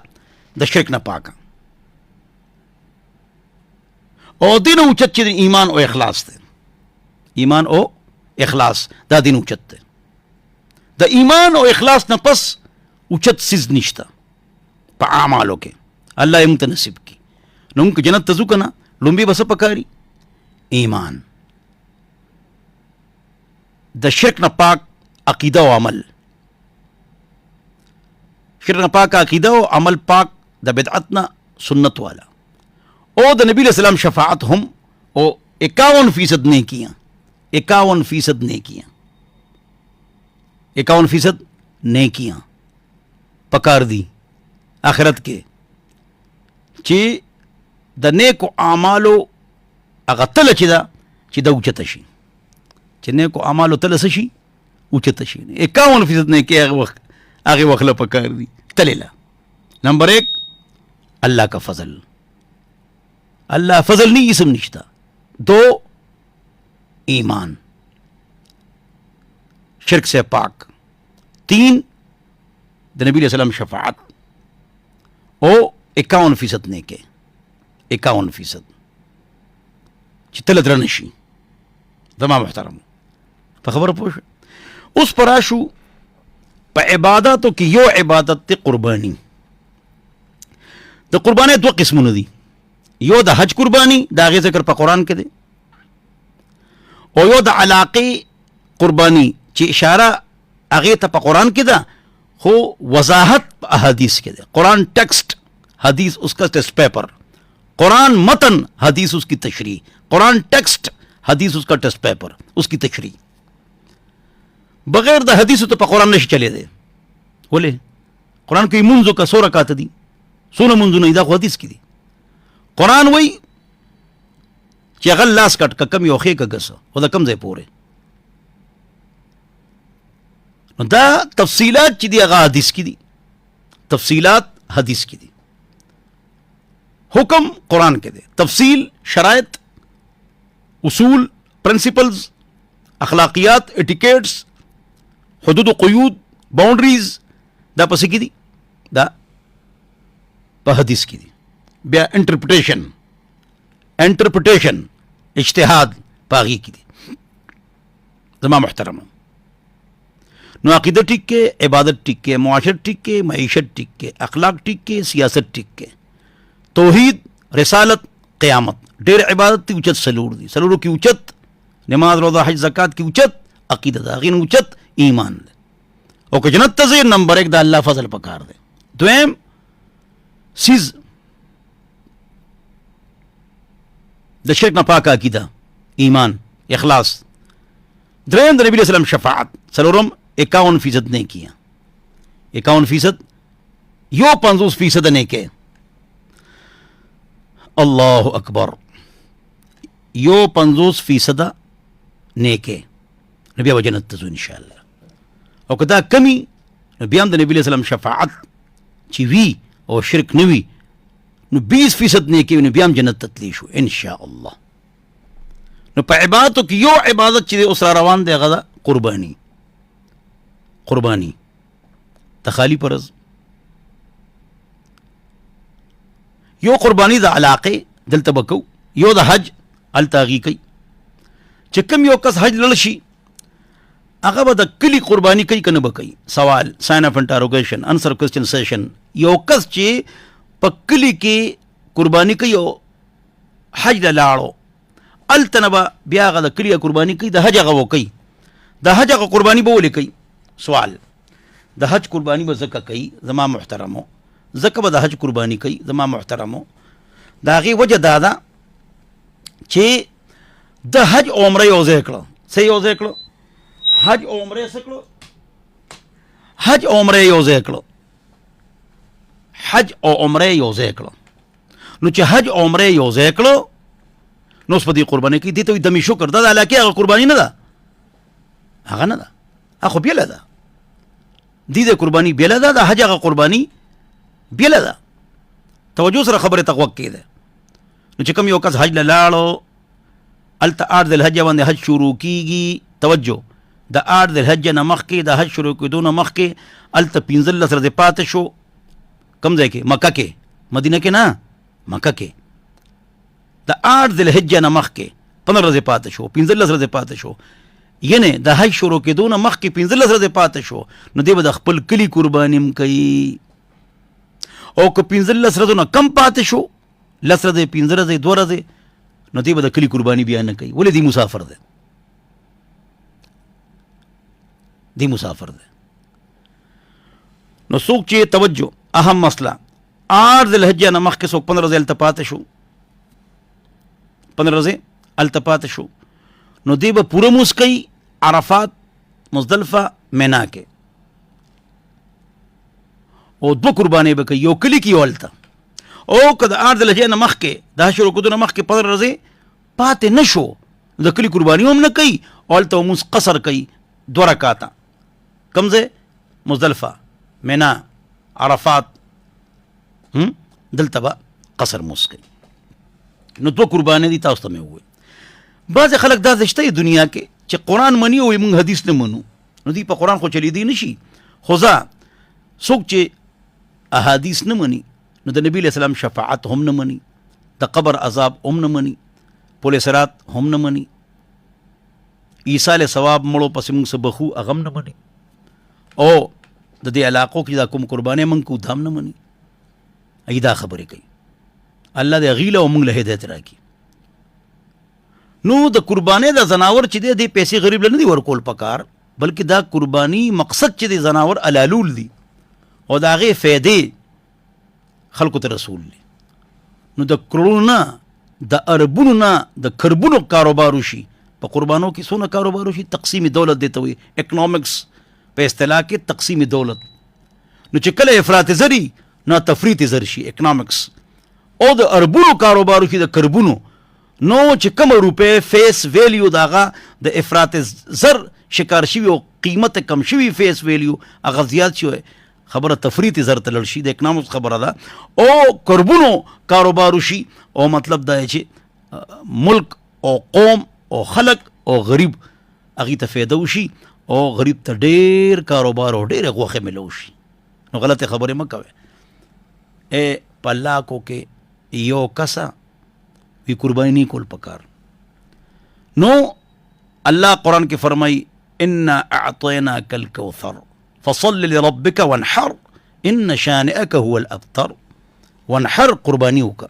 د شرک نه پاکه او دین اوچت چې ایمان او اخلاص دی. ایمان او اخلاص دا دین اوچت دی. د ایمان او اخلاص نه پس اوچت سیز نشته په اعمالو کې. الله یې موږ ته نصیب کړي. نو موږ جنت ته ځو که نه لومبي به څه پکاري؟ ایمان. د شرک نه پاک عقیده او عمل. شرک نه پاک عقیده او عمل پاک د بدعت نه سنت والا او د نبی علیہ السلام شفاعت هم او 51% نیکیاں. 51% نیکیاں. 51% نیکیاں پکار دی آخرت کې چې د نیکو اعمالو هغه تله چې ده چې د اوچته شي. چې نیکو اعمالو تله څه شي؟ اوچته شي. 51% نیکي هغې وخت له پکار دي تلې له. نمبر 1 اللہ کا فضل. اللہ فضل نہیں اسم نشتا. 2 ایمان شرک سے پاک. 3 د نبی علیہ السلام شفاعت او 51% نیکه. 51% چې تل درنه شي. زما محترم په خبره پوه شو. اوس پر راشو په عبادتو کې یو عبادت دی قرباني. د قربانۍ 2 قسمونه دي. یو د حج قرباني د هغې ذکر په قرآن کې دی او یو د علاقې قرباني چې اشاره هغې ته په قرآن کې ده خو وضاحت په احادیث کې ده. قرآن ٹیکسٹ حدیث اس کا ٹیسٹ پیپر. قرآن متن حدیث اس کی تشریح. قرآن ٹیکسٹ حدیث اس کا ٹیسٹ پیپر اس کی تشریح. بغیر د حدیثو ته په قرآن نشي چلی دی. ولې؟ قرآن کې منځو کا 100 رکعات دي. څونه منځونه دا خو حدیث کې دي. قرآن وایي چې هغه لاس کټ که کم یو ښې که ګسه خو د کم ځای پورې. نو دا تفصیلات چې دی هغه حدیث کې دي، تفصیلات حدیث کې دي، حکم قرآن کې دی، تفصیل شرائط، اصول، پرنسپلز، اخلاقیات، ایٹیکیٹس، حدود و قیود، باؤنڈریز، دا پس کې دي، دا په حدیث کې دي. بیا انټرپریټیشن اجتهاد پاغي کې دي. زما محترم نو عقیدہ ٹھیک کے، عبادت ٹھیک کے، معاشرت ٹھیک کے، معیشت ٹھیک کے، اخلاق ٹھیک کے، سیاست ٹھیک کے، توحید، رسالت، قیامت، ډېر عبادت تی اوچت سلور دی، سلورو کی اوچت نماز، روزہ، حج، زکات کی اوچت عقیدہ دا، غین اوچت ایمان دی. او که جنت ته ځې نمبر 1 دا الله فضل پکار دی. دویم سیز د شرک نه پاک عقیده، ایمان، اخلاص. دریم د نبی علیہ السلام شفاعت. سلورم 51% نے کیا، 51%، 50% نے کے. اللہ اکبر، 50% نے کے نبی ابو جنت تزو انشاءاللہ. او کدا کمی نبی هم د نبی علیہ السلام شفاعت چی وی او شرک نوی نو 20% نے کے نبی هم جنت تتلی شو انشاءاللہ. نو په عبادتو کې یو عبادت چې اوس را روان دی غدا قربانی تخالی پرز، یو قربانی د علاقه دلته بکو، یو د حج التاغي کوي. چې کوم یو کس حج لړ شي هغه به د کلی قربانی کوي کنه بکوي. سوال، ساين اف انټروګیشن، انسر کوېسچن سیشن. یو کس چې په کلی کې قربانی کوي او حج لاړو التنبا بیا غدا کلی قربانی کوي، د حج هغه کوي، د حج هغه قربانی به ولې کوي. سوال، د حج قربانی به زکه کوي زما محترمو، زکه به د حج قربانی کوي زما محترمو. دا غي وجه دا ده چې د حج عمره یو ځای کړو. څه یو ځای کړو؟ حج عمره سکړو، حج عمره یو ځای کړو، حج او عمره یو ځای کړو. نو چې حج عمره یو ځای کړو نو اوس په دې قرباني کې دې ته دمی شکر دا د علاقې هغه قرباني نه ده، هغه نه ده، هغه خو بیله ده. دې د قرباني بیله ده، د حج هغه قرباني بیله ده. توجه سره خبره تقوق کې ده. نو چې کوم یو کس حج لاړو الته 8 ذی الحجه باندې حج شروع کیږي. توجه، د 8 ذی الحجه نه مخکې د حج شروع کېدو نه مخکې الته 15 ورځې پاتې شو. کوم ځای کې؟ مکه کې، مدینه کې نه، مکه کې. د 8 ذی الحجه نه مخکې 15 ورځې پاتې شو، 15 ورځې پاتې شو، یعنی د حج شروع کېدو نه مخکې 15 ورځې پاتې شو. نو دی به د خپل کلی قرباني هم کوي. او که 15 ورځې نه کم پاتې شو، 10 ورځې، 15 ورځې، 2 ورځې، نو دی به د کلی قرباني بیا نه کوي. ولې؟ دی مسافر دی، دی مسافر دی. نو څوک چې توجه اهم مسله 8 ذی الحجه نه مخکې څوک 15 ورځې هلته پاتې شو، 15 ورځې هلته پاتې شو، نو دی به پوره مونځ کوي عرفات، مزدلفه، مینا کې. او 2 قربانۍ به کوي، یو کلي کې یو هلته. او که د 8 ذی الحجې نه مخکې د حج شروع کېدو نه مخکې 15 ورځې پاتې نه شو، د کلي قرباني هم نه کوي او هلته به مونځ قصر کوي 2 رکعاته. کوم ځای؟ مزدلفه، مینا، عرفات، دلته به قصر مونځ کوي. نو 2 قربانۍ دي. تاسو ته مې وویل بعضې خلک دا شته دنیا کې چې قرآن مني او موږ حدیث نه منو. نو دوی په قرآن خو چلیدی نه شي. خو ځه څوک چې احادیث نه مني نو د نبی علیہ السلام شفاعت هم نه مني، د قبر عذاب هم نه مني، پل صراط هم نه مني، ایصال ثواب مړو پسې موږ څه بخو هغه هم نه مني، او د دې علاقو کې دا کوم قربانۍ موږ کو دا هم نه مني. ای دا خبرې کوي. الله دې غیله او موږ له هدایت راکړي. نو د قربانۍ د زناور چې دی پیسې غریب له نه دي ورکول پکار، بلکې دا قرباني مقصد چې دی زناور علالول دي او د هغې فایدې خلکو ته رسول دي. نو د کروڑونو نه، د اربونو نه، د کربونو کاروبار وشي. په قربانو کې څونه کاروبار وشي؟ تقسیم دولت دی ته وایي، اکنامکس په اصطلاح کې تقسیم دولت. نو چې کله افراط زري نو تفریط زر شي، اکنامکس. او د اربونو کاروبار وشي، د کربونو، نو چې کومه روپۍ فیس ویلیو د هغه د افراط زر شکار شوي او قیمت کم شوي فیس ویلیو هغه زیات شوی خبره تفریط زر ته لړ شي د اکنامکس خبره ده او کربونو کاروبار وشي او مطلب دا چې ملک او قوم او خلق او غریب هغې ته فایده وشي او غریب ته ډېر کاروبار او ډېرې غوښې ملو شي. نو غلطې خبرې مه کوئ. په لاکو کې یو کسه وی قربانی نہیں کول پکار. نو اللہ قرآن کے فرمائی انا اعطیناک الکوثر فصل لربک وانحر ان شانئک هو الابتر. وانحر قربانیوں کا.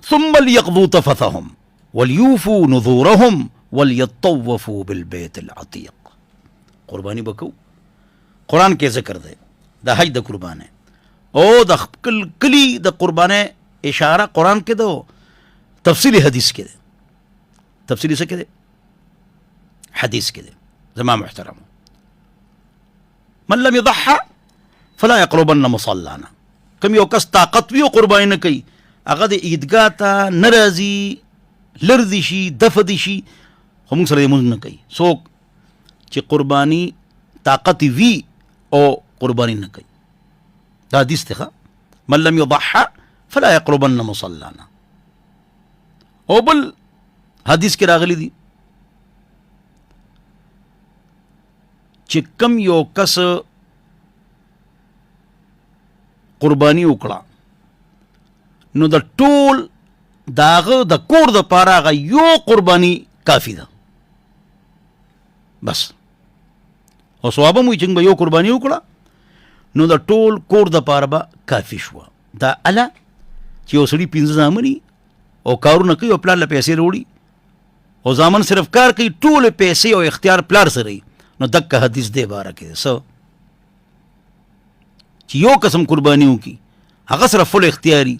ثم ليقضوا تفثهم وليوفوا نذورهم وليطوفوا بالبيت العتيق. قربانی بکو قرآن کے ذکر دے دا حج دا قربان ہے او د خپل کلی د قربانه اشاره قرآن کې ده تفصیلی حدیث کې ده تفصیلی څه کې ده حدیث کې ده. زما محترم من لم يضحى فلا يقربن مصلانا. کوم یو کس طاقت وی قربانی نه کوي هغه د عیدګاه ته نه راځي لرد شي دفد شي خو موږ سره یې مونځ نه کوي. څوک چې قربانی طاقت وی او قربانی نه کوي دا حدیث ته من لم يضحى فلا يقربن مصلانا. او بل حدیث کې راغلی دی چې کم یو کس قربانی وکړه نو د ټول داغه د کور د پاره هغه یو قربانی کافی ده بس. او ثواب مو چې یو قربانی وکړه نو د ټول کور د پاره به کافی شو. دا اله چې یو سړي 15 زامني او کارونه کوي او پلار له پیسې وروړي او زامن صرف کار کوي ټول پیسې او اختیار پلار سره وي نو دغه حدیث دی باره کې سو چې یو قسم قرباني وکي هغه سره فل اختیاري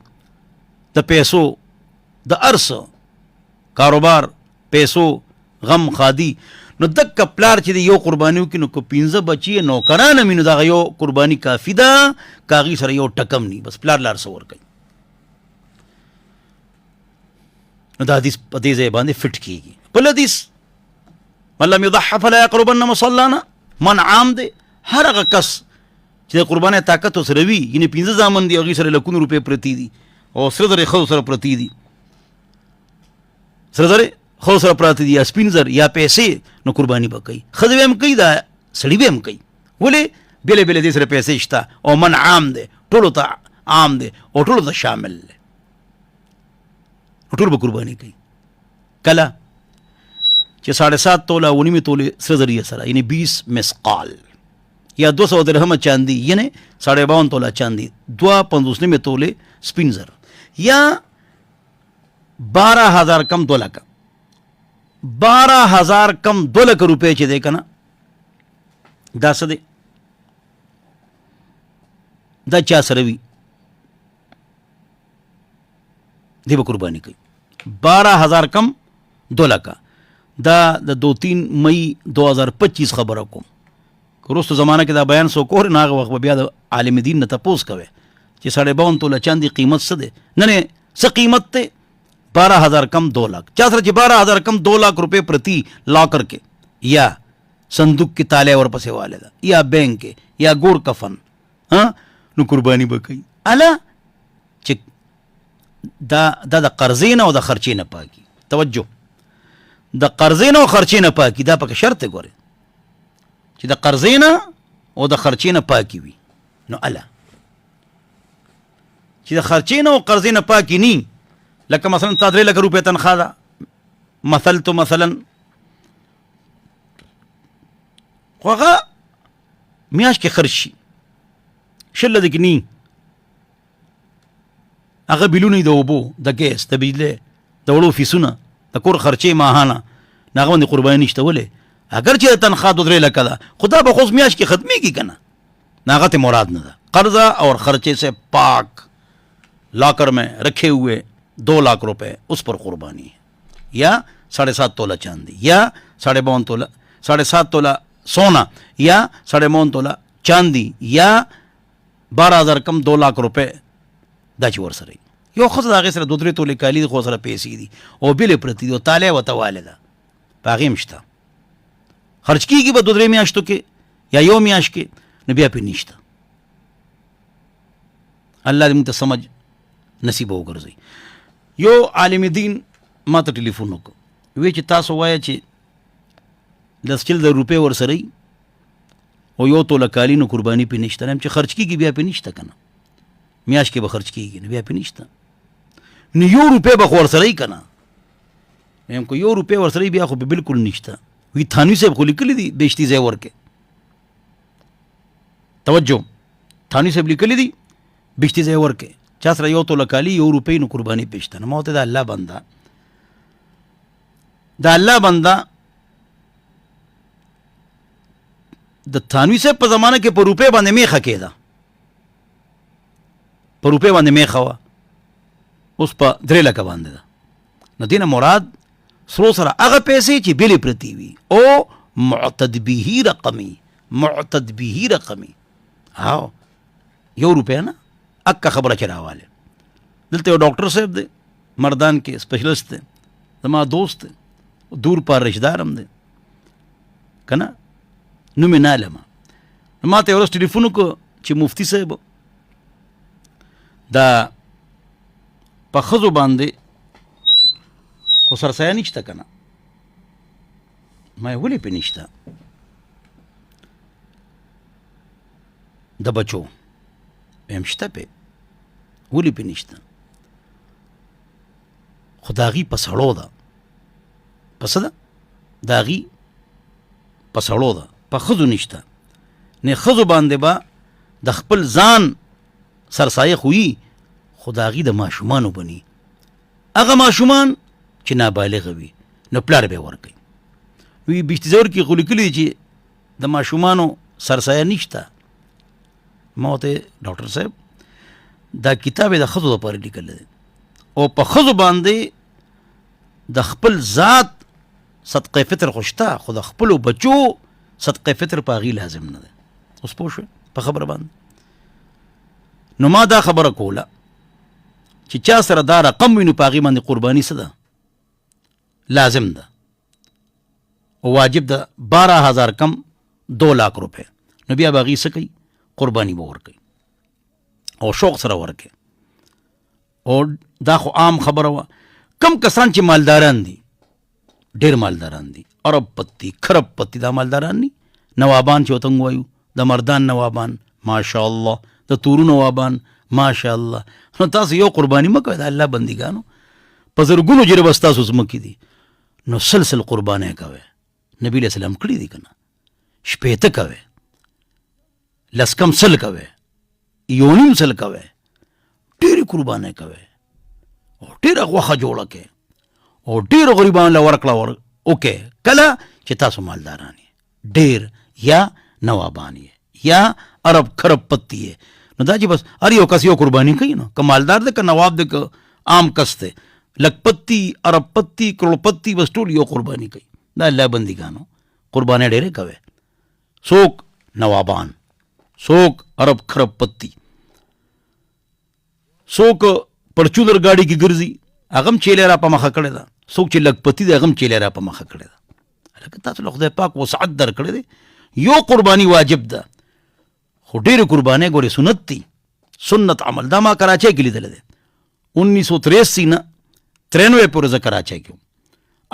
د پیسو د ارث کاروبار پیسو غم خادي نو دک پلار چې یو قرباني وکي نو کو 15 بچي نوکران مینو دا یو قرباني کافی ده کاغي سره یو ټکم نی بس پلار لار سور کوي. نو دا حدیث په دې ځای باندې فټ کیږي. بل حدیث من لم يضحى فلا يقربن مصلانا. من عام دی هر هغه کس چې د قربانۍ طاقت سره وي یعنی 15 زامن دی هغې سره لکونه روپۍ پرتې دي او سره زرې ښځو سره پرتې دي سره زرې ښځو سره پراته دي یا سپین زر یا پیسې نو قرباني به کوي. ښځې به هم کوي دا سړي به هم کوي ولې بېلې بېلې دې سره پیسې شته او من عام دی ټولو ته عام دی او ټولو ته شامل دی ټول به قرباني کوي. کله چې 7.5 توله او 9 تولې سره زر سره یعنی 20 مسقال یا 200 درهم چاندی یعنی 52 توله چاندی 2.5 تولې سپین زر یا 12,000 کم 2 لکه 12,000 کم 2 لکه روپے چې دی کنه دا څه دی دا چا سره وي دی به قرباني کوي. 12,000 کم 2 لکه دا د 2-3 مئی 2025 خبره کوم. وروسته زمانه کې دا بیان سو کور نه هغه وخت بیا د عالم دین نه تپوس کوي چې 52 توله چاندي قیمت څه دی نه نه څه قیمت ته 12,000 کم 2 लाख چا سره چې 12,000 کم 2 लाख रुपए प्रति लॉकर के या صندوق کې تاله ور پسې والے دا یا بینک کې یا ګور کفن ها نو قرباني وکړي الا چې دا د قرضین او د خرچې نه پاکي. توجه د قرضین او خرچې نه پاکي دا پکې شرط ګوري چې د قرضین او د خرچې نه پاکي وي نو الا چې د خرچې نه او قرضې نه پاکي ني لکه مثلا تا 3 لک روپے تنخواه ده مثلا خو هغه میاشت کې خرچ شي شل د کني هغه بیلونه د اوبو د ګیس د بجلی د وړو فیسونه د کور خرچې ماهانه هغه باندې قرباني نشته ولې اگر چې تنخواه 2 لک ده خدا به خو میاشت کې ختمېږي که نه هغه ته مراد نه ده. قرضہ اور خرچے سے پاک لاکر میں رکھے ہوئے 2 लाख रुपए उस पर कुर्बानी है या 7.5 तोला चांदी या 52 तोला 7.5 तोला सोना या 52 तोला चांदी या 12,000 कम 2 लाख रुपए दाची ور سره یو خو دا غي سره 2-3 تولې کالی خو سره پیسې دي او بیل پرتی دي او تاله وته والده په هغې هم شته، خرج کېږي به 2-3 میاشتو کې یا 1 میاشت کې، نو بیا پې نشته. الله دې موږ ته سمج نصیب وګرځوي. یو عالم دین ما ته ټلیفون وکړ، وی چې تاسو وایه چې 10,000 روپۍ ورسره وي او یو توله کالینو قرباني پې نشته. نه چې خرج کېږي بیا پې نشته که نه، میاشت کې به خرج کېږي نو بیا پې نشته. نو 1 روپۍ به خو ورسره وي که نه، ویم که 1 روپۍ ورسره وي بیا خو به بلکل نشته. وی تھانوي صاحب خو لیکلي دي بیشتي ځای ورکې. توجه، تھانوي صاحب لیکلي دي بیشتي ځای ورکې، چا سره یو توله کالي 1 روپۍ نو قرباني پې شته. نو ما ورته د الله بنده د تھانوي صاحب په زمانه کې په روپۍ باندې میخه کېده، په روپۍ باندې میخه وه، اوس په 3 لکه باندې ده. نو دې نه مراد سرو سره هغه پیسې چې بلې پرتې وي او معتد به رقمي، معتد به رقمي. هاو 1 روپۍ نه اکه خبره چې راواله. دلته یو ډاکټر صاحب دی مردان کې سپیشلسٹ دی، زما دوست دی، دور پار رشتهدار هم دی که نه، نوم یې نه علمه. نو ما ته یو ورځ ټلیفون وکړو چې مفتي صاحب دا په ښځو باندې خو سرسایه نشته که نه. ما یې ولې پې نشته؟ د بچو ویم شته پې، ولې پې نشته؟ خو د هغې په سړو ده، په څه ده؟ د هغې په سړو ده، په ښځو نشته. نه ښځو باندې به د خپل ځان سرسایه خو وي، خو د هغې د ماشومانو بني، هغه ماشومان چې نابالغه وي نو پلار به یې ورکوي. وی بیشتي ځای ورکې خو لیکلي دي چې د ماشومانو سرسایه نشته. ما ورته ډاکټر صاحب دا کتاب یې د ښځو دپاره لیکلی دی او په ښځو باندې د خپل ذات صدقه فطر خو شته، خو د خپلو بچو صدقه فطر په هغې لازم نه دی. اوس پوه شوې په خبره باندې؟ نو ما دا خبره کوله چې چا سره دا رقم وي نو په هغې باندې قرباني څه ده؟ لازم ده او واجب ده. 12,000 کم 2 लाख روپۍ، نو بیا به هغې څه کوي؟ قرباني به ورکوي او شوق سره ورکوي. او دا خو عام خبره وه. کم کسان چې مالداران دي، ډېر مالداران دي، ارب پتی خرب پتی دا مالداران دي، نوابان چې ورته وایو، د مردان نوابان ماشاءالله، د تورو نوابان ماشاءالله. نو تاسو یو قرباني مه کوئ، د الله بندګانو په زرګونو جربه ستاسو ځمکې دي، نو سلسل قربانۍ کوئ. نبي علیہ السلام کړي دي که نه؟ 80 کوئ، 10 کم 100 کوئ، 1.5 سل کوئ، ډېرې قربانۍ کوئ او ډېره غوښه جوړه کړئ او ډېرو غریبانو له ورکړه وکړئ. کله چې تاسو مالداران یې ډېر یا نوابان یې یا عرب خرب پتی یې، نو دا چې بس هر یو کس یو قرباني کوي. نو که مالدار دی که نواب دی که عام کس دی، لک پتی عرب پتی کروڑ پتی بس ټول یو قرباني کوي. دا الله بندګانو قربانۍ ډېرې کوي، څوک نوابان، څوک عرب خرب پتی، څوک پرچولر ګاډي کې ګرځي هغه هم چیلې را په مخه کړې ده، څوک چې لک پتی دی هغه هم چیلې را په مخه کړې ده. هلکه تاسو له خدای پاک وسعت درکړی دی، یو قرباني واجب ده، خو ډېرې قربانۍ ګورې سنت دي، سنت عمل. دا ما کراچۍ کې لیدلی دی 1983 نه 93 پورې زه کراچۍ کې وم.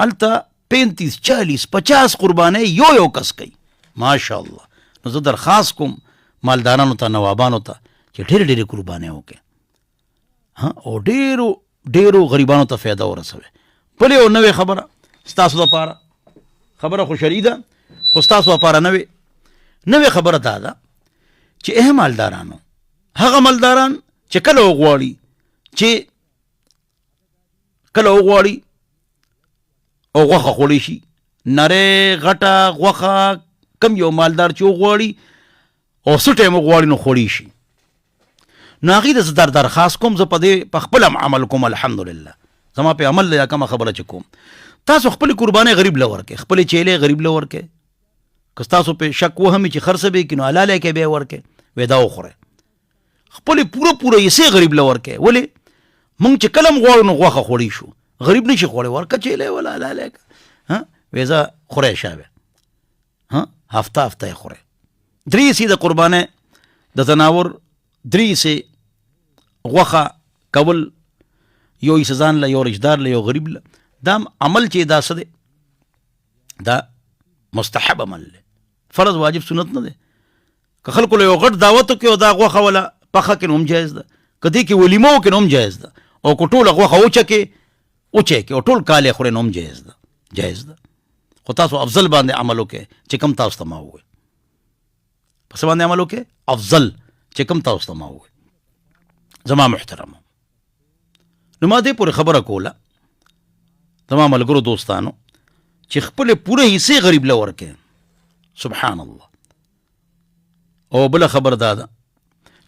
هلته 35 40 50 قربانۍ یو کس کوي ماشاءالله. نو زه درخواست کوم مالدارانو ته، نوابانو ته چې ډېرې قربانۍ وکړي او ډېرو غریبانو ته فایده ورسوي. بل یو نوې خبره ستاسو دپاره، خبره خو شرعي ده خو ستاسو دپاره نوې خبره دا ده چې مالدارانو، هغه مالداران چې کله وغواړي او غوښه خوړی شي، نرۍ غټه غوښه، کم یو مالدار چې وغواړي او څه ټایم وغواړي نو خوړی شي. نو هغې ته زه درخواست کوم، زه په دې په خپل عمل کوم، الحمدلله زما په عمل دی کومه خبره چې کوم. تاسو خپلې قربانۍ غریب له ورکړئ، خپلې چیلې غریب له ورکړئ. که ستاسو په شک وهمي چې خرڅه به یې کړي نو حلاله کې به یې ورکړئ، وی دا وخورئ. خپلې پوره حصې غریب له ورکړئ. ولې؟ موږ چې کله هم غواړو نو غوښه خوړی شو، غریب نشي خوړی، ورکه چیلې ولا حلاله که ویزه خورئ شابه هفته هفته یې خورئ. درې حصې د قربانۍ د ځناور 3 حصې غوښه کول، یو حصه ځان له، یو رشدار له، یو غریب له. دا عمل چې دا څه دی؟ دا مستحب عمل دی، فرض واجب سنت نه دی. که خلکو له یو غټ دعوت وکړي او دا غوښه وله پخه کړي نو هم جایز ده، که دې کې ولیمه وکړي نو هم جایز ده، او که ټوله غوښه وچکې او ټول کال یې خورې نو هم جایز ده. خو تاسو افضل باندې عمل وکړئ چې کوم تاسو ته ما ووایي. په څه باندې عمل وکړئ؟ افضل چې کوم تاسو ته ما ووایي. زما محترمو، نو ما دې پورې خبره کوله زما ملګرو دوستانو چې خپلې پوره حصې غریب له ورکړئ. سبحان الله. او بله خبر دا ده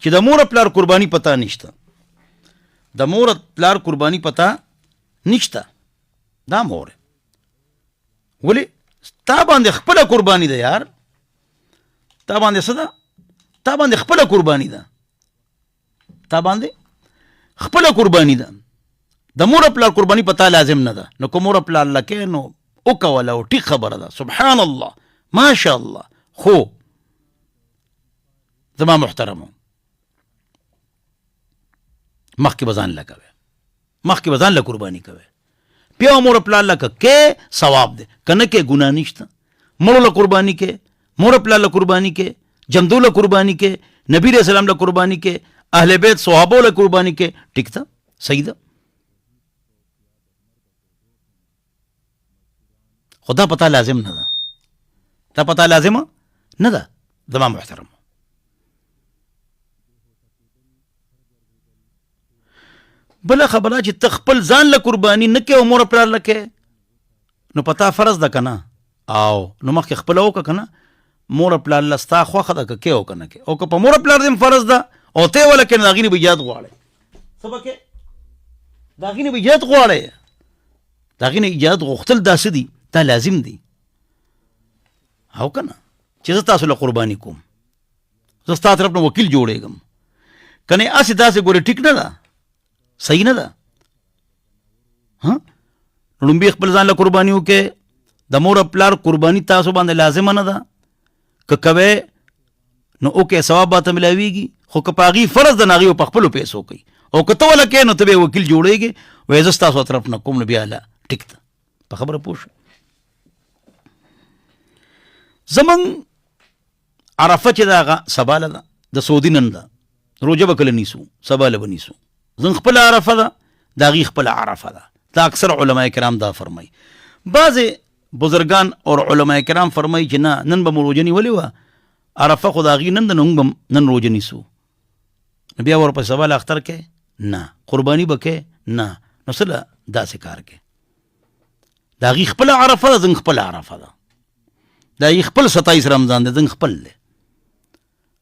چې د مور پلار قرباني پتا نشته، د مور پلار قرباني پتا نشته، دا مور ولی تا باندې خپله قرباني ده یار، تا باندې څه ده؟ تا باندې خپله قرباني ده، تا باندې خپله قرباني ده. د مور پلار قرباني پتا لازم نه ده. نو که مور پلار لکې نو وکوله او ټیک خبره ده، سبحان الله ماشاء الله. خو زما محترمو مخکې به ځان له کوئ، مخکې به ځان له قرباني کوئ. بیا مور پلار له کې ثواب دی، که نه کې ګناه نشته. مړو له قرباني کې، مور پلار له قرباني کې، جمدو له قرباني کې، نبی علیہ السلام له قرباني کې، اهل بیت صحابو له قرباني کې، ټیک ده، صحیح ده. خو دا پتا لازم نه ده، دا پتا لازمه نه ده. زما محترم بله خبره چې ته خپل ځان له قرباني نه کې او مور پلار له کې، نو پتا فرض ده که نه؟ او نو مخکې خپله وکړه که نه؟ مور پلار له ستا خوښه ده که کې او که نه کې، او که په مور پلار دې فرض ده او ته یې ولکې نو د هغې نه به اجازت غواړې. څه به کې؟ د هغې نه به اجازت غواړې. د هغې نه اجازت غوښتل دا څه دي؟ دا لازم دی. او که نه چې زه تاسو له قرباني کوم، زه ستا طرف نه وکیل جوړېږم، که نه هسې داسې ګورې ټیک نه ده، صحیح نه ده. لومبي خپل ځان له قرباني وکړې. د مور پلار قرباني تاسو باندې لازمه نه ده، که کوې نو اوکې ثواب به ته ملاویږي، خو که په هغې فرض ده نو هغې په خپلو پیسو کوي، او که ته وله کوې نو ته به وکیل جوړېږې. وایي زه ستاسو طرف نه کوم، نو بیا له ټیک ده. په خبره پوه شو؟ زمونږ عرفه چې ده هغه سبا له ده، د سعودي نن ده، روژه به کله نیسو، سبا له به نیسو. زموږ خپله عرفه ده، د هغې خپله عرفه ده. دا اکثر علما کرام دا فرمایي. بعضې بزرگان او علما کرام فرمایي چې نه، نن به مو روژه نیولې وه، عرفه خو د هغې نن ده، نو موږ به نن روژه نیسو. نو بیا ورپسې سبا له اختر کې نه، قرباني به کې نه، نو څه له داسې کار کې. د هغې خپله عرفه ده، زموږ خپله عرفه ده. د هغې خپل 27 رمضان دی، زموږ خپل دی.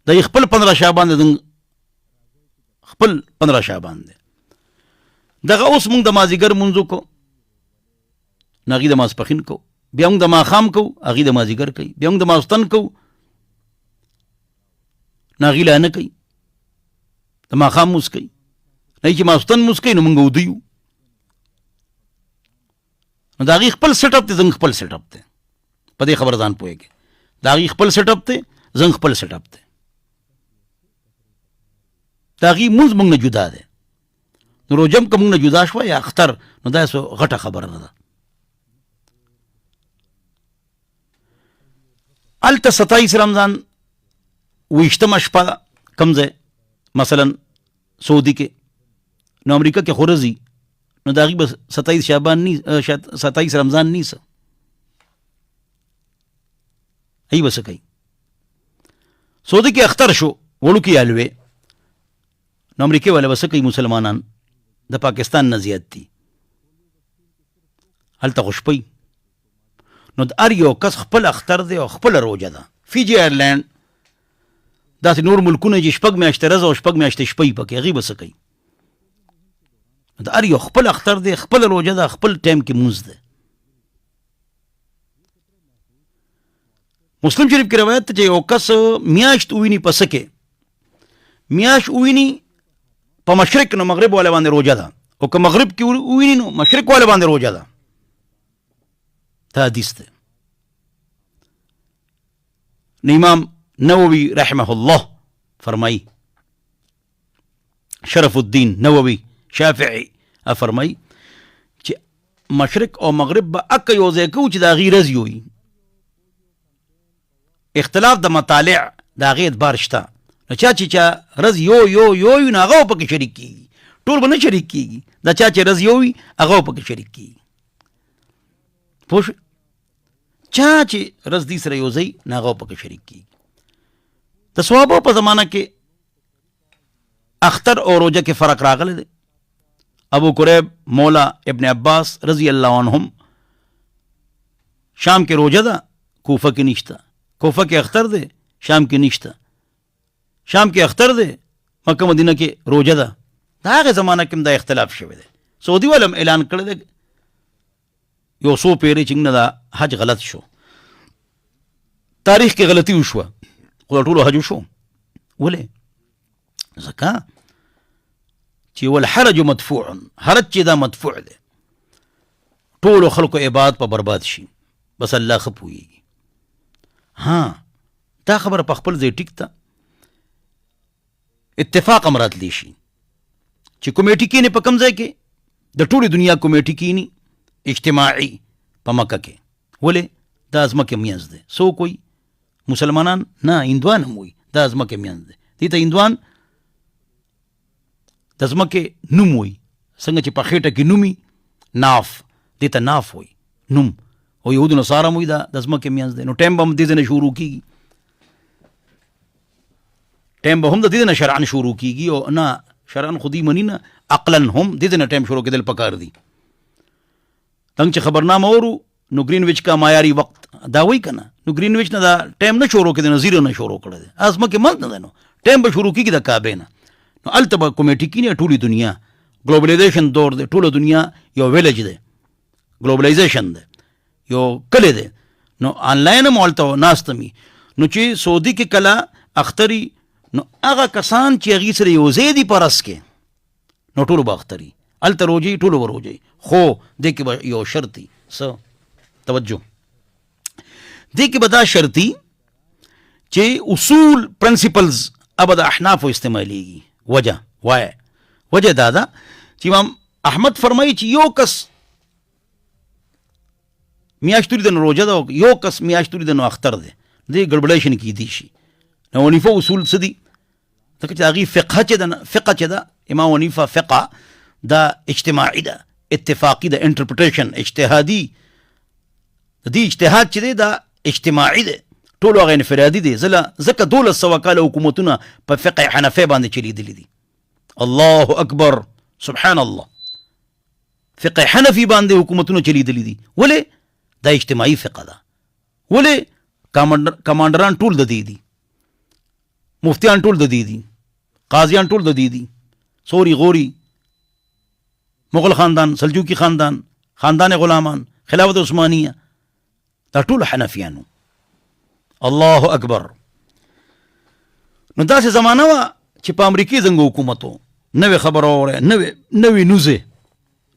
د هغې خپل 15 شعبان دی، زموږ خپل 15 شعبان دی. دغه اوس موږ د مازدیګر مونځ وکړو، نو هغې د ماسپښین کوو، بیا موږ د ماښام کوو، هغې د مازدیګر کوي، بیا موږ د ماسختن کوو، نو هغې لا نه کوي. د ماښام مونځ کوي، نه چې ماسختن مونځ کوي نو موږ اوده یو. نو د هغې خپل سیټ اپ دی، زموږ خپل سیټ اپ دی. په دې خبره ځان پوهېږي. د هغې خپل سیټ اپ دی، زموږ خپل سیټ اپ دی. د هغې مونځ موږ نه جدا دی. نو روژه هم که موږ نه جدا شوه یا اختر، نو دا څه غټه خبره نه ده. هلته 27 رمضان 20مه شپه ده، کوم ځای مثلا سعودي کې، نو امریکا کې خو رځي، نو د هغې به 27 رمضان نیسه. هغې به څه کوي؟ سعودي کې اختر شو، وړوکي حلوې، نو امریکې والا به څه کوي؟ مسلمانان د پاکستان نه زیات دي، هلته خو شپه. نو د هر یو کس خپل اختر دی او خپله روژه ده. فیجي ایرلینډ داسې نور ملکونه چې 6 میاشتې ورځ او 6 میاشتې شپه یې پکې، هغې به څه کوي؟ د هر یو خپل اختر دی، خپله روژه ده، خپل ټایم کې مونځ دی. مسلم شریف کې روایت ته چې یو کس میاشت وویني په څه کې؟ میاشت وویني په مشرق، نو مغرب والا باندې روژه ده، او که مغرب کې وویني نو مشرق والا باندې روژه ده. دا حدیث دی. نو امام نووي رحمه الله فرمای، شرف الدین نووي شافعي فرمای چې مشرق او مغرب به اک یو ځای کو چې دا غیرز یوي، اختلاف د مطالع دا غي اعتبار شته، چا چې رز یو یو یو نه هغه پکې شریک کیږي، ټول به نه شریک کیږي، دا چا چې رز یو وي هغه پکې شریک کیږي. پوه چا چې رز دي سره یو ځای نه هغه پکې شریک کیږي. د صحابه په زمانہ کې اختر او روزه کې فرق راغلی دی. ابو قریب مولا ابن عباس رضی الله عنهم شام کې روزه ده، کوفه کې نشته، کوفه کې اختر ده، شام کې نشته، شام کې اختر ده، مکه مدینه کې روزه ده. دا هغه زمانہ کې دا اختلاف شوی دی. سعودي ولم اعلان کړی دی یو څو پیری چې نه دا حج غلط شو، تاریخ کې غلطي وشوه، خو ټولو حج شو. ولې؟ ځکه چې والحرج مدفوع، حرج چې دا مدفوع دی، ټولو خلکو عبادت په برباد شي، بس الله ښه پوهېږي. ها دا خبره په خپل ځای ټیک ده، اتفاق هم راتلی شي چې کمیټي کینې په کوم ځای کې، د ټولې دنیا کمیټي کینی اجتماعي په مکه کې. ولې؟ دا ځمکې منځ دی. څوک وایي؟ مسلمانان نه، هندوان هم وایي دا ځمکې منځ دی. دې ته هندوان د ځمکې نوم وایي، څنګه چې په خېټه کې نومي ناف، دې ته ناف وایي نوم. او یهودو نصارا هم وایي دا د ځمکې منځ دی. نو ټایم به هم دې ځای نه شروع کېږي، ټایم به هم د دې نه شرعن شروع کېږي. او نه شرعن خو دې مني نه، عقلا هم دې ځای نه ټایم شروع کېدل پکار دي. څنګه چې خبرنامه اورو نو گرین وچ کا معیاري وخت دا وایي که نه، نو گرین وچ نه دا ټایم نه شروع کېدی، نو زیرو نه شروع کړی دی، ځمکې منځ نه دی، نو ټایم به شروع کېږي د کعبې نه. نو هلته به کمیټي کینې ټولې دنیا، ګلوبلایزیشن دور دی، ټوله دنیا یو ویلج دی، ګلوبلایزیشن دی، یو کلی دی. نو آنلاین هم هلته ناسته وي. نو چې سعودي کې کله اختري، نو هغه کسان چې هغې سره یو ځای دي په رس کې، نو ټولو به اختري، هلته روجي ټولو به روجي. خو دې کې به یو شرط وي، څه توجه، دې کې به دا شرط وي چې اصول پرنسپلز اب د احنافو استعمالیږي. وجه وای، وجه دا ده چې امام احمد فرمایي چې یو کس میاشتوري د روزه ده، یو کس میاشتوري د نو اختر ده، دې ګډوډیشن کیدی شي. نو حنیفه اصول څه دي؟ ځکه چې هغې فقه چې ده امام حنیفه فقه دا اجتماعي ده، اتفاقي ده، انټرپریټیشن اجتهادي. د دې اجتهاد چې دی دا اجتماعي دی، ټولو هغه انفرادي دی. ځکه 1200 کاله حکومتونه په فقه حنفي باندې چلیدلي دي. الله اکبر، سبحان الله، فقه حنفي باندې حکومتونه چلیدلي دي. ولې؟ دا اجتماعي فقه ده. ولې؟ کمانډران ټول د دې دي، مفتیان ټول د دې دي، قاضیان ټول د دې دي، سوري غوري، مغل خاندان، سلجوقي خاندان، خاندان غلامان، خلافت عثمانیه، دا ټول حنفیانو. الله اکبر. نو داسې زمانه وه چې په امریکې څنګه حکومت و، نوې خبره واورئ، نوې نوزې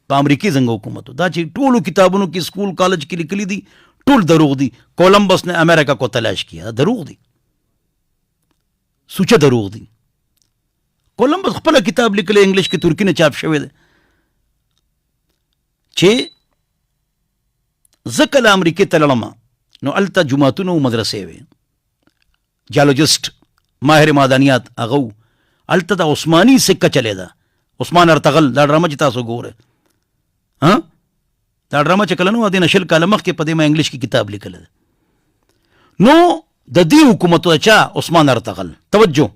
په امریکې څنګه حکومت و. دا چې ټولو کتابونو کې سکول کالج کې لیکلي دي ټول دروغ دي. کولمبس نے امریکہ کو تلاش کیا، دروغ دي، سوچه دروغ دي. کولمبس خپل کتاب لیکلی انګلیش کې، ترکی نه چاپ شوی دی. چې زه کله امریکې ته لاړم نو هلته جوماتونه او مدرسې وې، جیولوجسټ ماهر معدنیات هغه و. هلته د عثماني سکه چلېده، عثمان ارطغرل، دا ډرامه چې تاسو ګورئ، دا ډرامه چې کله نو دې نه 20 کاله مخکې په دې ما انګلیش کې کتاب لیکلی دی. نو د دې حکومت د چا؟ عثمان ارطغرل. توجه،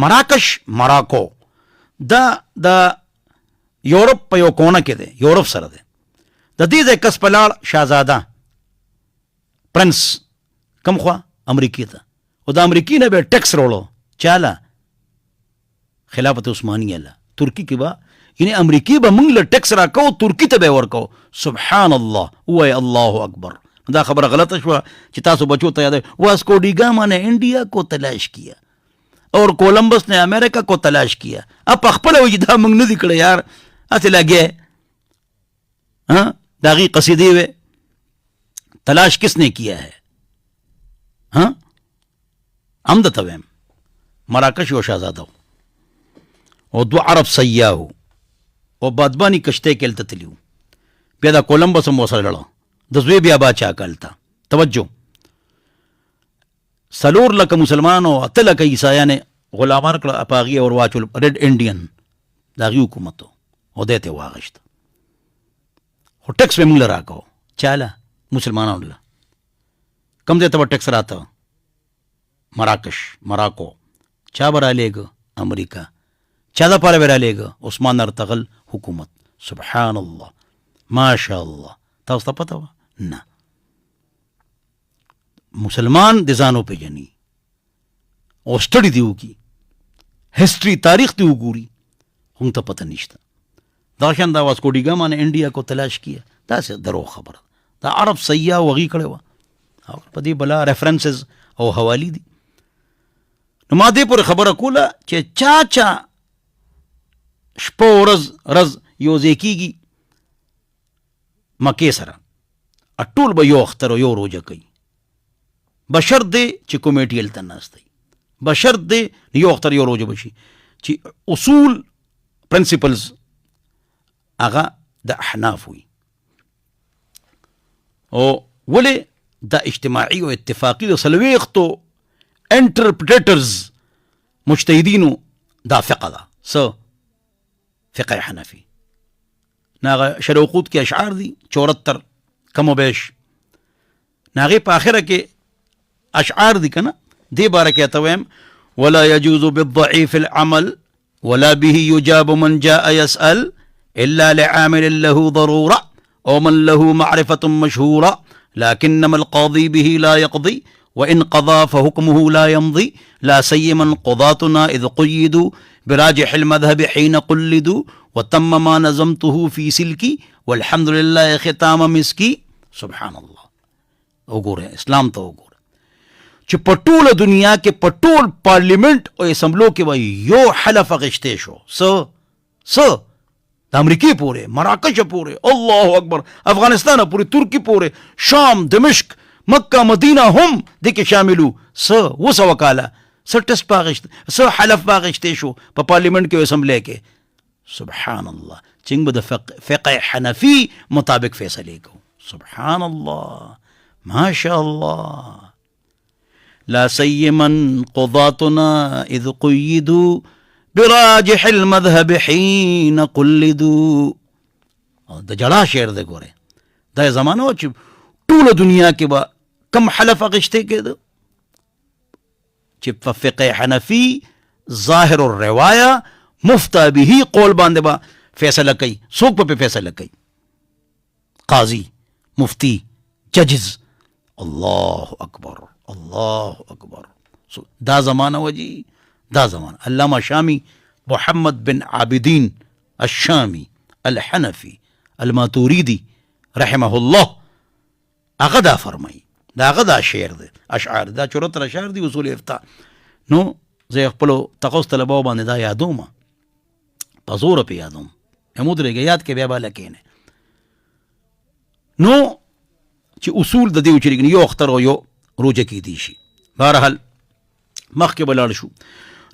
مراکش مراکو دا د یورپ په یو کونه کې دی، یورپ سره دی. د دې ځای کس په لاړ شاهزاده پرنس کم خوا؟ امریکې ته. او د امریکې نه به ټیکس وروړو چاله؟ خلافت عثمانیه له. ترکی کې به یعنی امریکې به موږ له ټیکس راکو، ترکی ته به یې ورکو. سبحان الله، ووایه الله اکبر. دا خبره غلطه شوه چې تاسو بچو ته یاد واسکو डी गामा ने इंडिया को तलाश किया और कोलंबस ने अमेरिका को तलाश किया. اب خپل وجه دا موږ نه دي کړی یار، هسې لګیا د هغې قصیدې وې، تلاش کس نے کیا ہے، هم درته وایم مراکش یو شهزاده او 2 عرب سیاحو او بادبانی کشته کې هلته تلي وو. بیا د کولمبس هم ورسره لړه د زوی بیا باچا کلته توجه 4 لکه مسلمانانو 8 لکه عیسایان غلامان کړه په هغې ور واچول ریډ انډین د هغې حکومت او دی ته واغشت خو ټکس به موږ له راکوو چاله مسلمانانو له کم ځای ته به ټکس راته مراکو چا به رالیږه امریکا چا دپاره به رالیږه عثمان ارطغرل حکومت. سبحان الله ماشاء الله تاسو ته پته وه نه مسلمان د ځان وپېژني او سټډي دې وکړي هسټري تاریخ دې وګوري هم ته پته نشته. دا شان دا واسکو ډي ګاما نے انډیا کو تلاش کیا داسې درو خبره دا عرب سیاح وغي کړی وه او په دې بلا ریفرنسز او حوالې دي. نو ما دې پورې خبره کوله چې چا شپه ورځ یو ځای کېږي مکې سره ټول به یو اختر او یو روژه کوي بشرط دی چې کمیټي هلته ناست دی بشرط دی یو اختر یو روژه بشي چې اصول پرنسپلز هغه د احناف وي او ولې دا اجتماعي او اتفاقي د 40 انټرپریټرز مجتهدینو دا فقه ده څه فقه حنفي ناغه شروقوت کې اشعار دي 74 کم و بیش ناغه په اخره کې اشعار دي کنه دې باره کې ته وایم ولا يجوز بالضعيف العمل ولا به يجاب من جاء يسأل إلا لعامل له ضرورة أو من له معرفة مشهورة لكنما القاضي به لا يقضي وإن قضى فحكمه لا يمضي لا سيما قضاتنا إذ قيدوا براجح المذهب حين قلدوا وتم ما نظمته في سلكي والحمد لله ختام مسكي. سبحان الله وګوره اسلام ته وګوره چې په ټوله دنیا کې په ټول پارلیمنت او اسمبلو کې به یو حلف اغشته شو څه د امریکې پورې مراکش پورې الله اکبر افغانستان پورې ترکی پورې شام دمشق مکه مدینه هم دې کې شاملو څه وکاله څه ټسټ پاغشت څه حلف پاغشته شو په پارلیمنت کې اسمبلی کې. سبحان الله چې به د فقه حنفي مطابق فیصله کو. سبحان الله ما شاء الله لا سيما قضاتنا إذ قيدوا براجح المذهب حين قلدوا. دا جڑا شعر دے گورے دا زمانہ ہو چې ټول دنیا کې با کم حلف اغشته کېده چې په فقه حنفي ظاهر الروايه مفتا به قول باندې با فیصله کوي څوک په فیصله کوي قاضي مفتی ججز. الله اکبر الله اکبر دا زمانہ وجی دا زمانہ علامہ شامی محمد بن عابدین الشامی الحنفی الماتوریدی رحمه الله هغه دا فرمایي دا هغه دا شعر دی اشعار دا 74 اشعار دي اصول افتا. نو زه خپل تقوس طلباو باندې دا یادوم په زور په یادوم همود لري یاد کې بیا بالا کینه نو چې اصول د دې چې یو اختر او یو روزه کې دي شي. بهرحال مخکې بلاړ شو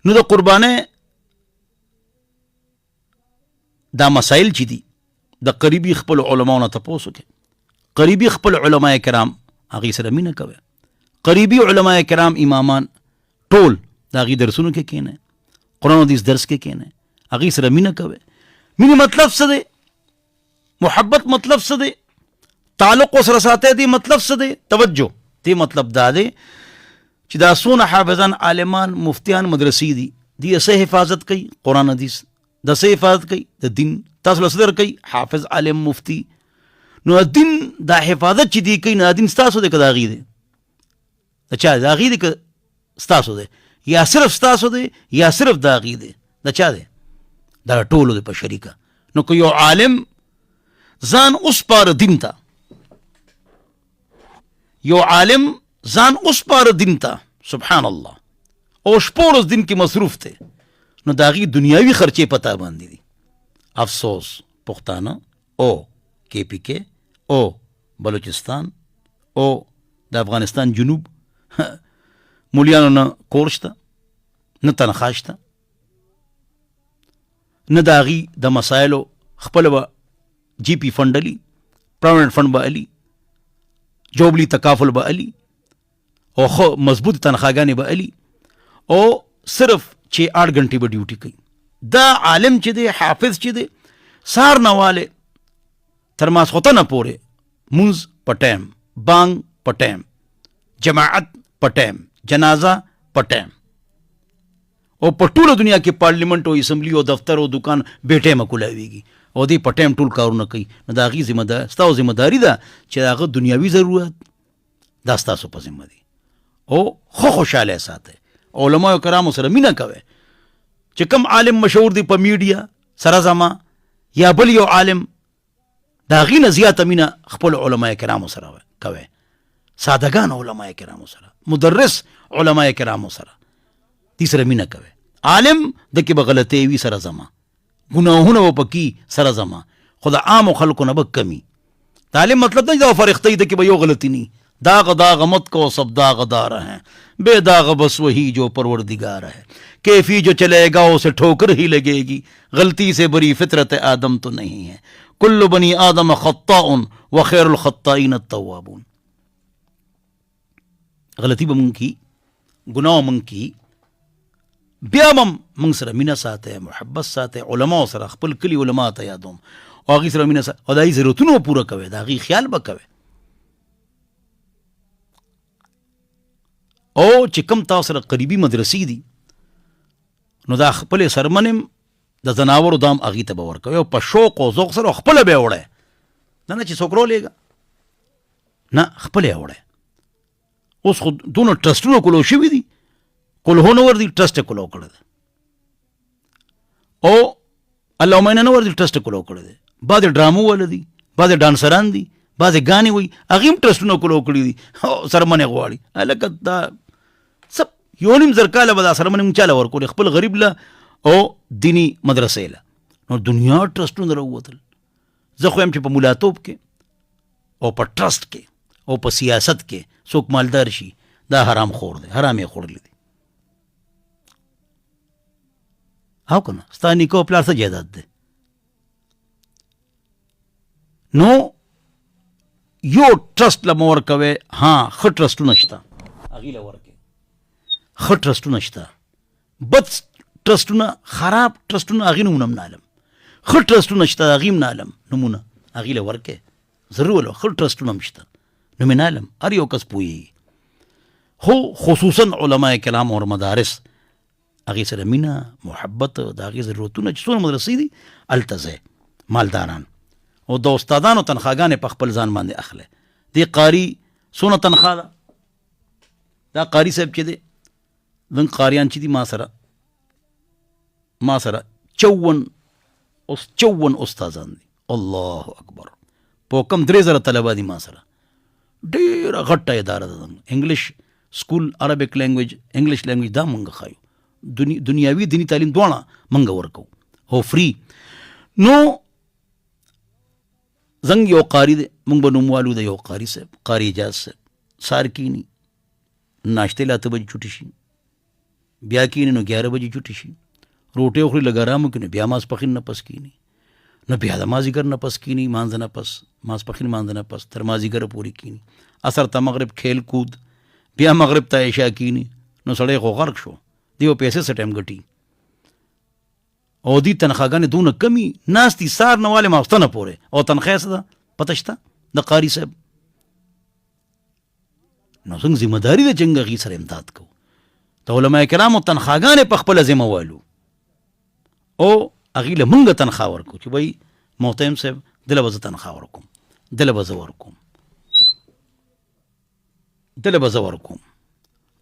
نو د قربانه دا مسائل چې دي د قریبي خپل علماو نه تاسو کې قریبي خپل علما کرام هغه سره مینه کوي قریبي علما کرام امامان ټول دا غي درسونو کې کینه قرآن حدیث درس کې کینه هغه سره مینه کوي. مینه مطلب څه دی محبت مطلب څه دی تعلق سره ساتي دي مطلب څه دی توجه دی مطلب دا دی چې دا سونه حافظان عالمان مفتیان مدرسې دي سه حفاظت کوي قرآن حدیث د سه حفاظت کوي د دین تاسو له صدر کوي حافظ عالم مفتی نو دین دا حفاظت چې دی کوي نه دین ستاسو د کدا غي دی دا چا دا غي دی ستاسو دی یا صرف ستاسو دی یا صرف دا غي دی دا چا دی دا ټولو دی په شریکه. نو کو یو عالم ځان اوس پار دین ته یو عالم ځان اوس پار دین ته سبحان الله او شپورس دین کې مصروف ته نو دا غي دنیاوی خرچې پتا باندې دي. افسوس پښتانه او کے پی کے او بلوچستان او د افغانستان جنوب مولیانو نه کور شته، نه تنخوا شته، نه د هغې د مسایلو خپله به جی پی فنډ علي، پراویډنټ فنډ به علي، جوبلي تکافل به علي او ښه مضبوط تنخواګانې به علي او صرف چې 8 غنټې به ډیوټي کوي. دا عالم چې دی، حافظ چې دی، سار نه والی تر ماسخوتنه پورې مونځ په ټایم، بانګ په ټایم، جماعت په ټایم، جنازه په ټایم، او په ټوله دنیا کې پارلیمنٹ او اسمبلی او دفتر او دکان بې ټایمه کولاویږي او دی په ټایم ټول کارونه کوي. نو د هغې ستاسو ذمه داري ده چې د هغه دنیاوي ضرورت دا ستاسو په ذمه دي او خو خوشحاله ساتئ. علماء کرامو سره مینه کوئ. چې کم عالم مشهور دی په میډیا سره زما یا بل یو عالم، د هغې نه زیاته مینه خپل علماء کرامو سره کوئ، سادهګان علماء کرامو سره، مدرس علماء کرامو سره، دې سره مینه کوئ. عالم د کې به غلطۍ وي سره زما، ګناهونه به پکې سره زما، خو د عامو خلکو نه به کمی. تعلیم مطلب نه دا فرښتې د کې به یو غلطي نی، داغ داغ مت کو سب داغدار ہیں، بے داغ بس وہی جو پروردگار ہے، کیفی جو چلے گا اسے ٹھوکر ہی لگے گی، غلطی سے بری فطرت آدم تو نہیں ہے، کل بنی آدم خطاء وخیر الخطائین التوابون. غلطی به مونږ کی، ګناه مونږ کی، بیا هم مونږ سره مینه ساتئ، محبت ساتئ، علماو سره، خپل کلي علما ته یادوم او هغې سره مینه او د هغې ضرورتونه پوره کوئ، د هغې خیال به کوئ. او چې کم تاسو سره قریبي مدرسې دي نو دا خپلې سرمنم د ځناورو دام هغې ته به ورکوئ او په شوق او ذوق سره خپله به یې وړئ، نه چې څوک رولېږه، نه خپله یې وړئ. اوس خو دونه ټرسټونه کولو شوي دي، کلهو نه ور دي، ټرسټ یې کولو کړی دی، او الله مینه نه ور دي، ټرسټ یې کولو کړی دی. بعضې ډرامو والا دي، بعضې ډانسران دي، بعضې ګانې وایي، هغې هم ټرسټونه کولو کړي دي، سرمنې غواړي. هلکه دا سب 1.5 زر کاله به دا سرمنې مونږ چاله ورکولې، خپل غریب له او دیني مدرسې له. نو دنیا ټرسټونه راووتل. زه خو یم چې په ملاتوب کې او په ټرسټ کې او په سیاست کې څوک مالدار شي دا حرام خور دی، حرام یې خوړلی دی. او که نه ستا نیکه او پلار څه جایداد دی؟ نو یو ټرسټ له مه ورکوئ. ها ښه ټرسټونه شته، هغې له ورکوئ. ښه ټرسټونه شته، بد ټرسټونه، خراب ټرسټونه هغې نومونه هم نه علم، ښه ټرسټونه شته هغې هم نه علم نومونه، هغې له ورکوئ. ضرور ښه ټرسټونه هم شته، نوم یې نه علم، هر یو کس پوهېږي. خو خصوصا علماء کرام او مدارس هغې سره مینه، محبت، د هغې ضرورتونه چې څومره مدرسې دي هلته ځئ. مالداران او د استادانو تنخواګانې په خپل ځان باندې اخلئ. دې قاري څونه تنخوا ده؟ دا قاري صاحب چې دی، زموږ قاریان چې دي ما سره 54 استادان دي. الله اکبر. په کم 3000 طلبه دي ما سره. ډېره غټه اداره ده. انګلیش سکول، عربیک لینګویج، انګلیش لینګویج دا مونږ ښایو، دنیاوي دیني تعلیم دواړه مونږ ورکو او فری. نو زنګ یو قاری دی، مونږ به نوم والو د یو قاری صاحب، قاری اجاز صاحب. سار کینی ناشته له 8 بجې چوټي شي، بیا کینی نو 11 بجې چوټي شي، روټۍ وخوري لږ ارام وکړي نو بیا ماسپښین نه پس کینی، نو بیا د مازدیګر نه پس کینی، مانځه نه پس، ماسپښین مانځه نه پس تر مازدیګره پورې کینی، عصر ته مغرب کھیل کود، بیا مغرب ته عشاء کینی. نو سړی خو غرق شو، دیو پیسې څه ټایم ګټي او دې تنخواګانې دونه کمي ناستي سار نه والې ماخوستنه پورې، او تنخوا څه ده پته شته د قاري صاحب؟ نو څنګه ذمه داري ده چې موږ هغې سره امداد کوو. د علما کرامو تنخواګانې په خپله ذمه والو او هغې له مونږ تنخوا ورکو چې وایي محترم صاحب دله به زه تنخوا ورکوم، دله به زه ورکوم، دله به زه ورکوم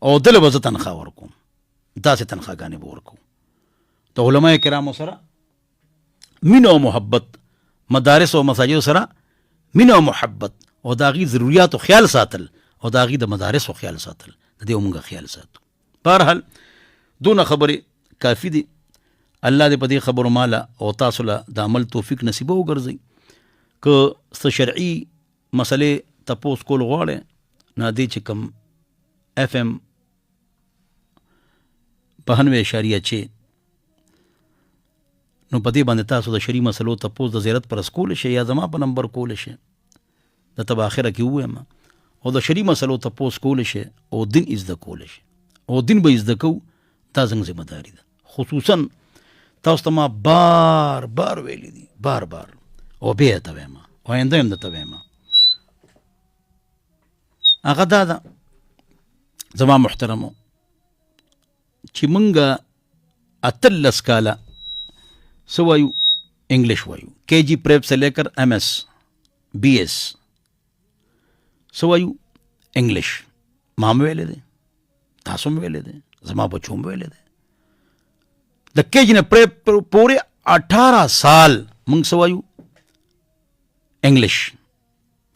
او دله به زه تنخوا ورکوم. داسې تنخواګانې به ورکوو. د علما کرامو سره مینه او محبت، مدارس او مساجد سره مینه او محبت او د هغې ضروریاتو خیال ساتل او د هغې د مدارسو خیال ساتل، د دې مونږ خیال ساتو. بهرحال دونه خبرې کافي دي. الله دې په دې خبرو ماله او تاسو له د عمل توفیق نصیبه وګرځئ. که څه شرعي مسلې تپوس کول غواړئ، نه دې چې کوم FM 92.6 نو په دې باندې تاسو د شرعي مسلو تپوس د زیارت پر کول شي یا زما په نمبر کول شي د تب اخره کې وایم او د شرعي مسلو تپوس کول شي او دین زده کول شي او دین به زده کو دا زموږ ذمہ داری ده. خصوصا تاسو ته ما بار بار ویلي دي بار بار او بیا ته وایم او آینده هم درته وایم هغه دا ده زما محترمو چې مونږه 18 کاله سو وایو انګلیش وایو KG پریپ سے لے کر MS BS سو وایو انګلیش ما هم ویلې ده تاسو هم ویلې ده زما بچو هم ویلې ده د KG نه پریپ پورې 18 سال مونږ سو وایو انګلیش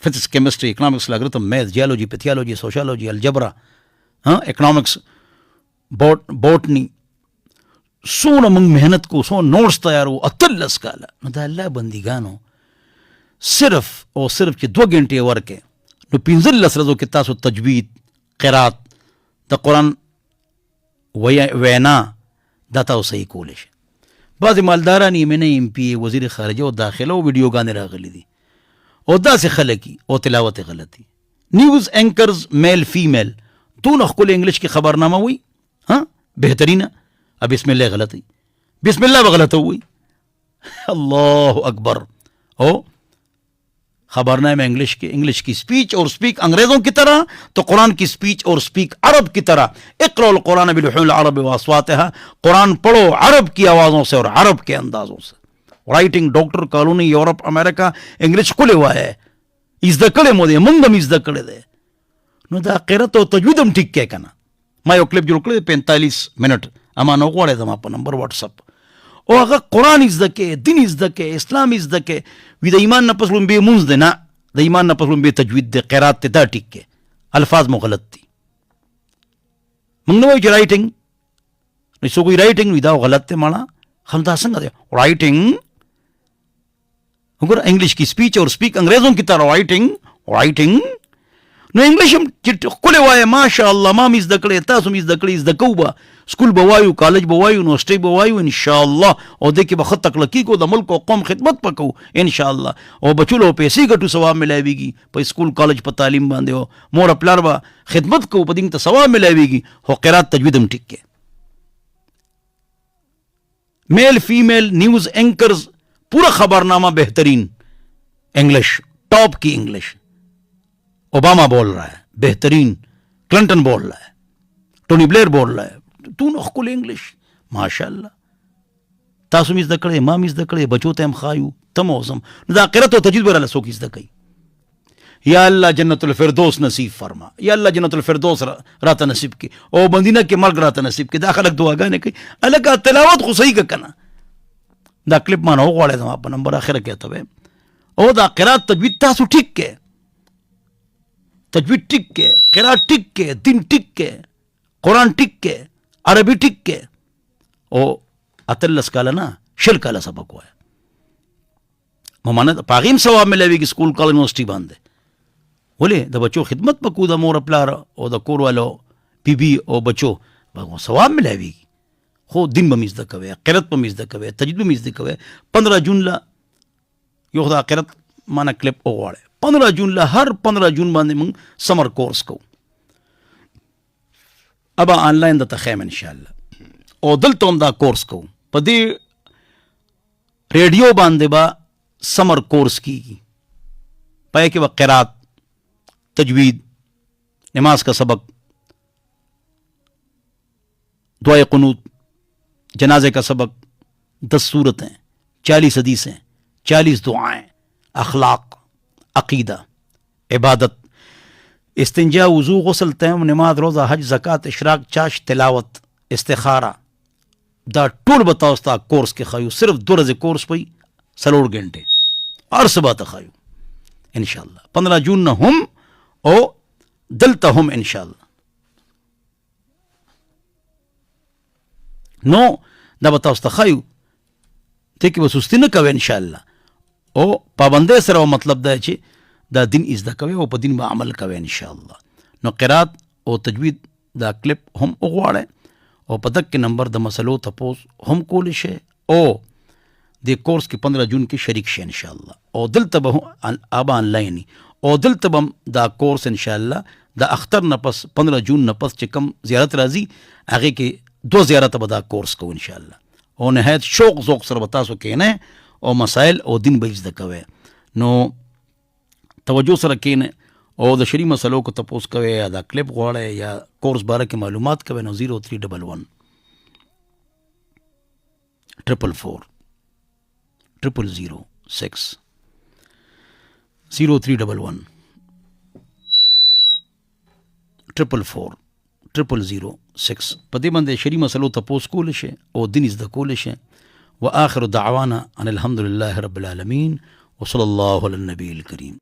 فزکس کیمسٹری اکنامکس لاګرتم میث جیولوجی پیتھیالوجی سوشالوجی الجبرا اکنامکس بوٹنی سونه موږ محنت کو سو نوٹس تیارو 18 کاله نو د الله بندګانو صرف او صرف چې 2 غنټې ورکه نو 15 ورځو کې تاسو تجوید قرات د قرآن وینا دا تاسو صحیح کولی شئ. بعضې مالداران یې منه MP وزیر خارجه او داخله او ویډیوګانې راغلي دي او داسې خلک او تلاوت غلطي نیوز اینکرز میل فیمیل دونه ښکلې انګلیش کې خبرنامه وي بهترینه بسم الله غلطی بسم الله بغلطه ہوئی اللہ اکبر او خبرنامہ انگلش کی سپیچ اور سپیک انگریزوں کی طرح تو قرآن کی سپیچ اور سپیک عرب کی طرح اقرأ القرآن بلحون العرب واصواتها قرآن پڑھو عرب کی آوازوں سے اور عرب کے اندازوں سے. رائٹنگ ڈاکٹر کالونی یورپ امریکہ انگلش کھلے ہوا ہے ازدہ کڑے مودے منگم ازدہ کڑے دے نو دا قرات او تجویدم ٹھیک کې کنه ما یو کلیپ جوړ کړی 45 منټ اما نو غواړی زما په نمبر واتس اپ او هغه قرآن زده کې دین زده کې اسلام زده کې وی د ایمان نه پس لومبې مونځ دی نه د ایمان نه پس لومبې تجوید دی قرات ته دا ټیک کې الفاظ مو غلط دي موږ نو وایو چې رایټنګ نو څوک وایي رایټنګ وی دا غلط دی ماړه هم دا څنګه دی رایټنګ وګوره انګلیش کی سپیچ اور سپیک انګریزوں کی طرح رایټنګ نو انګلیش هم چې ښکلې وایه ماشاءالله ما مې زده کړې تاسو مې زده کړې زده کوو به سکول به وایو کالج به وایو یونیورسټۍ به وایو انشاءالله او دې کې به ښه تکړه کېږو د ملک او قوم خدمت به کوو انشاءالله او بچو له پیسې ګټو ثواب ملاویږي په سکول کالج په تعلیم باندې او مور پلار به خدمت کوو په دې ته ثواب ملاویږي خو قرات تجوید هم ټیک کې میل فیمیل نیوز اینکرز پورا خبرنامہ بہترین انگلش ٹاپ کی انگلش اوباما بول رہا ہے بہترین کلنٹن بول رہا ہے ٹونی بلیر بول رہا ہے تو نخکل انگلش ماشاءاللہ تاسو مې زده کړې ما مې زده کړې بچو ته هم ښایو ته مو اوسم نو د آخرت او تجوید براله څوک زده کوي یا الله جنت الفردوس نصیب فرما یا الله جنت الفردوس راته نصیب کی او مدینه کې مرګ راته نصیب کی دا خلک دعاګانې کوي الګا تلاوت خو صحیح کنه دا کلیپ ما نه وغواړی زما په نمبر اخره کې ته او دا قرات تجوید تاسو ټیک کې تجوید ٹک کے قرات ٹک کے دین ٹک کے قرآن ٹک کے عربی ٹک کے او 18 کاله نه 20 کاله سبق وای ممانه پاغیم ثواب ملويږي سکول کالج یونیورسيټي باندې ولې د بچو خدمت پکو د مور پلار او د کور والو بی او بچو به ثواب ملويږي خو دین به مزده کوي قرات به مزده کوي تجوید به مزده کوي 15 جون لا یو د قرات مانا کلیپ وغواړي 15 جون له هر 15 جون باندې موږ سمر کورس کوو ابا آنلاین د تخیم ان شاء الله او دلته هم دا کورس کوو په دې ریډیو باندې با سمر کورس کیږي پای کې به قرات تجوید نماز کا سبق دعائے قنوت جنازے کا سبق 10 صورتیں 40 حدیثیں 40 دعائیں اخلاق عقیدہ عبادت استنجا وضو غسل تیمم نماز روزہ حج زکات اشراق چاش تلاوت استخارہ دا ټول به تاسو ته کورس کې خایو صرف 2 ورځې کورس پي 3 غنټې هر څه به خایو ان شاء الله 15 جون نه هم او دلته هم ان شاء الله نو دا به تاسو ته خایو ته کې به سستی نه کوي ان شاء الله او پابندۍ سره مطلب دا چې دا دین زده کوي او په دین به عمل کوي ان شاء الله نو قرات او تجوید دا کلیپ هم وغواړئ او په دغه نمبر د مسلو تپوس هم کول شي او د کورس کې 15 جون کې شریک شي ان شاء الله. او دلته به ابا آنلاین او دلته به دا کورس ان شاء الله د اختر نه پس 15 جون نه پس چې کم زیارت راځي هغه کې 2 زیارت به دا کورس کو ان شاء الله. او نهایت شوق ذوق سره تاسو کینه او مسائل او دین به زده کوي. نو توجه سره کینه او د شری مسلو کو تپوس کوي یا دا کلپ غواړي یا کورس باره کې معلومات کوي نو 0311 444 0006 0311 444 0006 په دې باندې شری مسلو تپوس کول شي او دین زده کول شي. واخر دعوانا ان الحمد لله رب العالمين وصلى الله على النبي الكريم.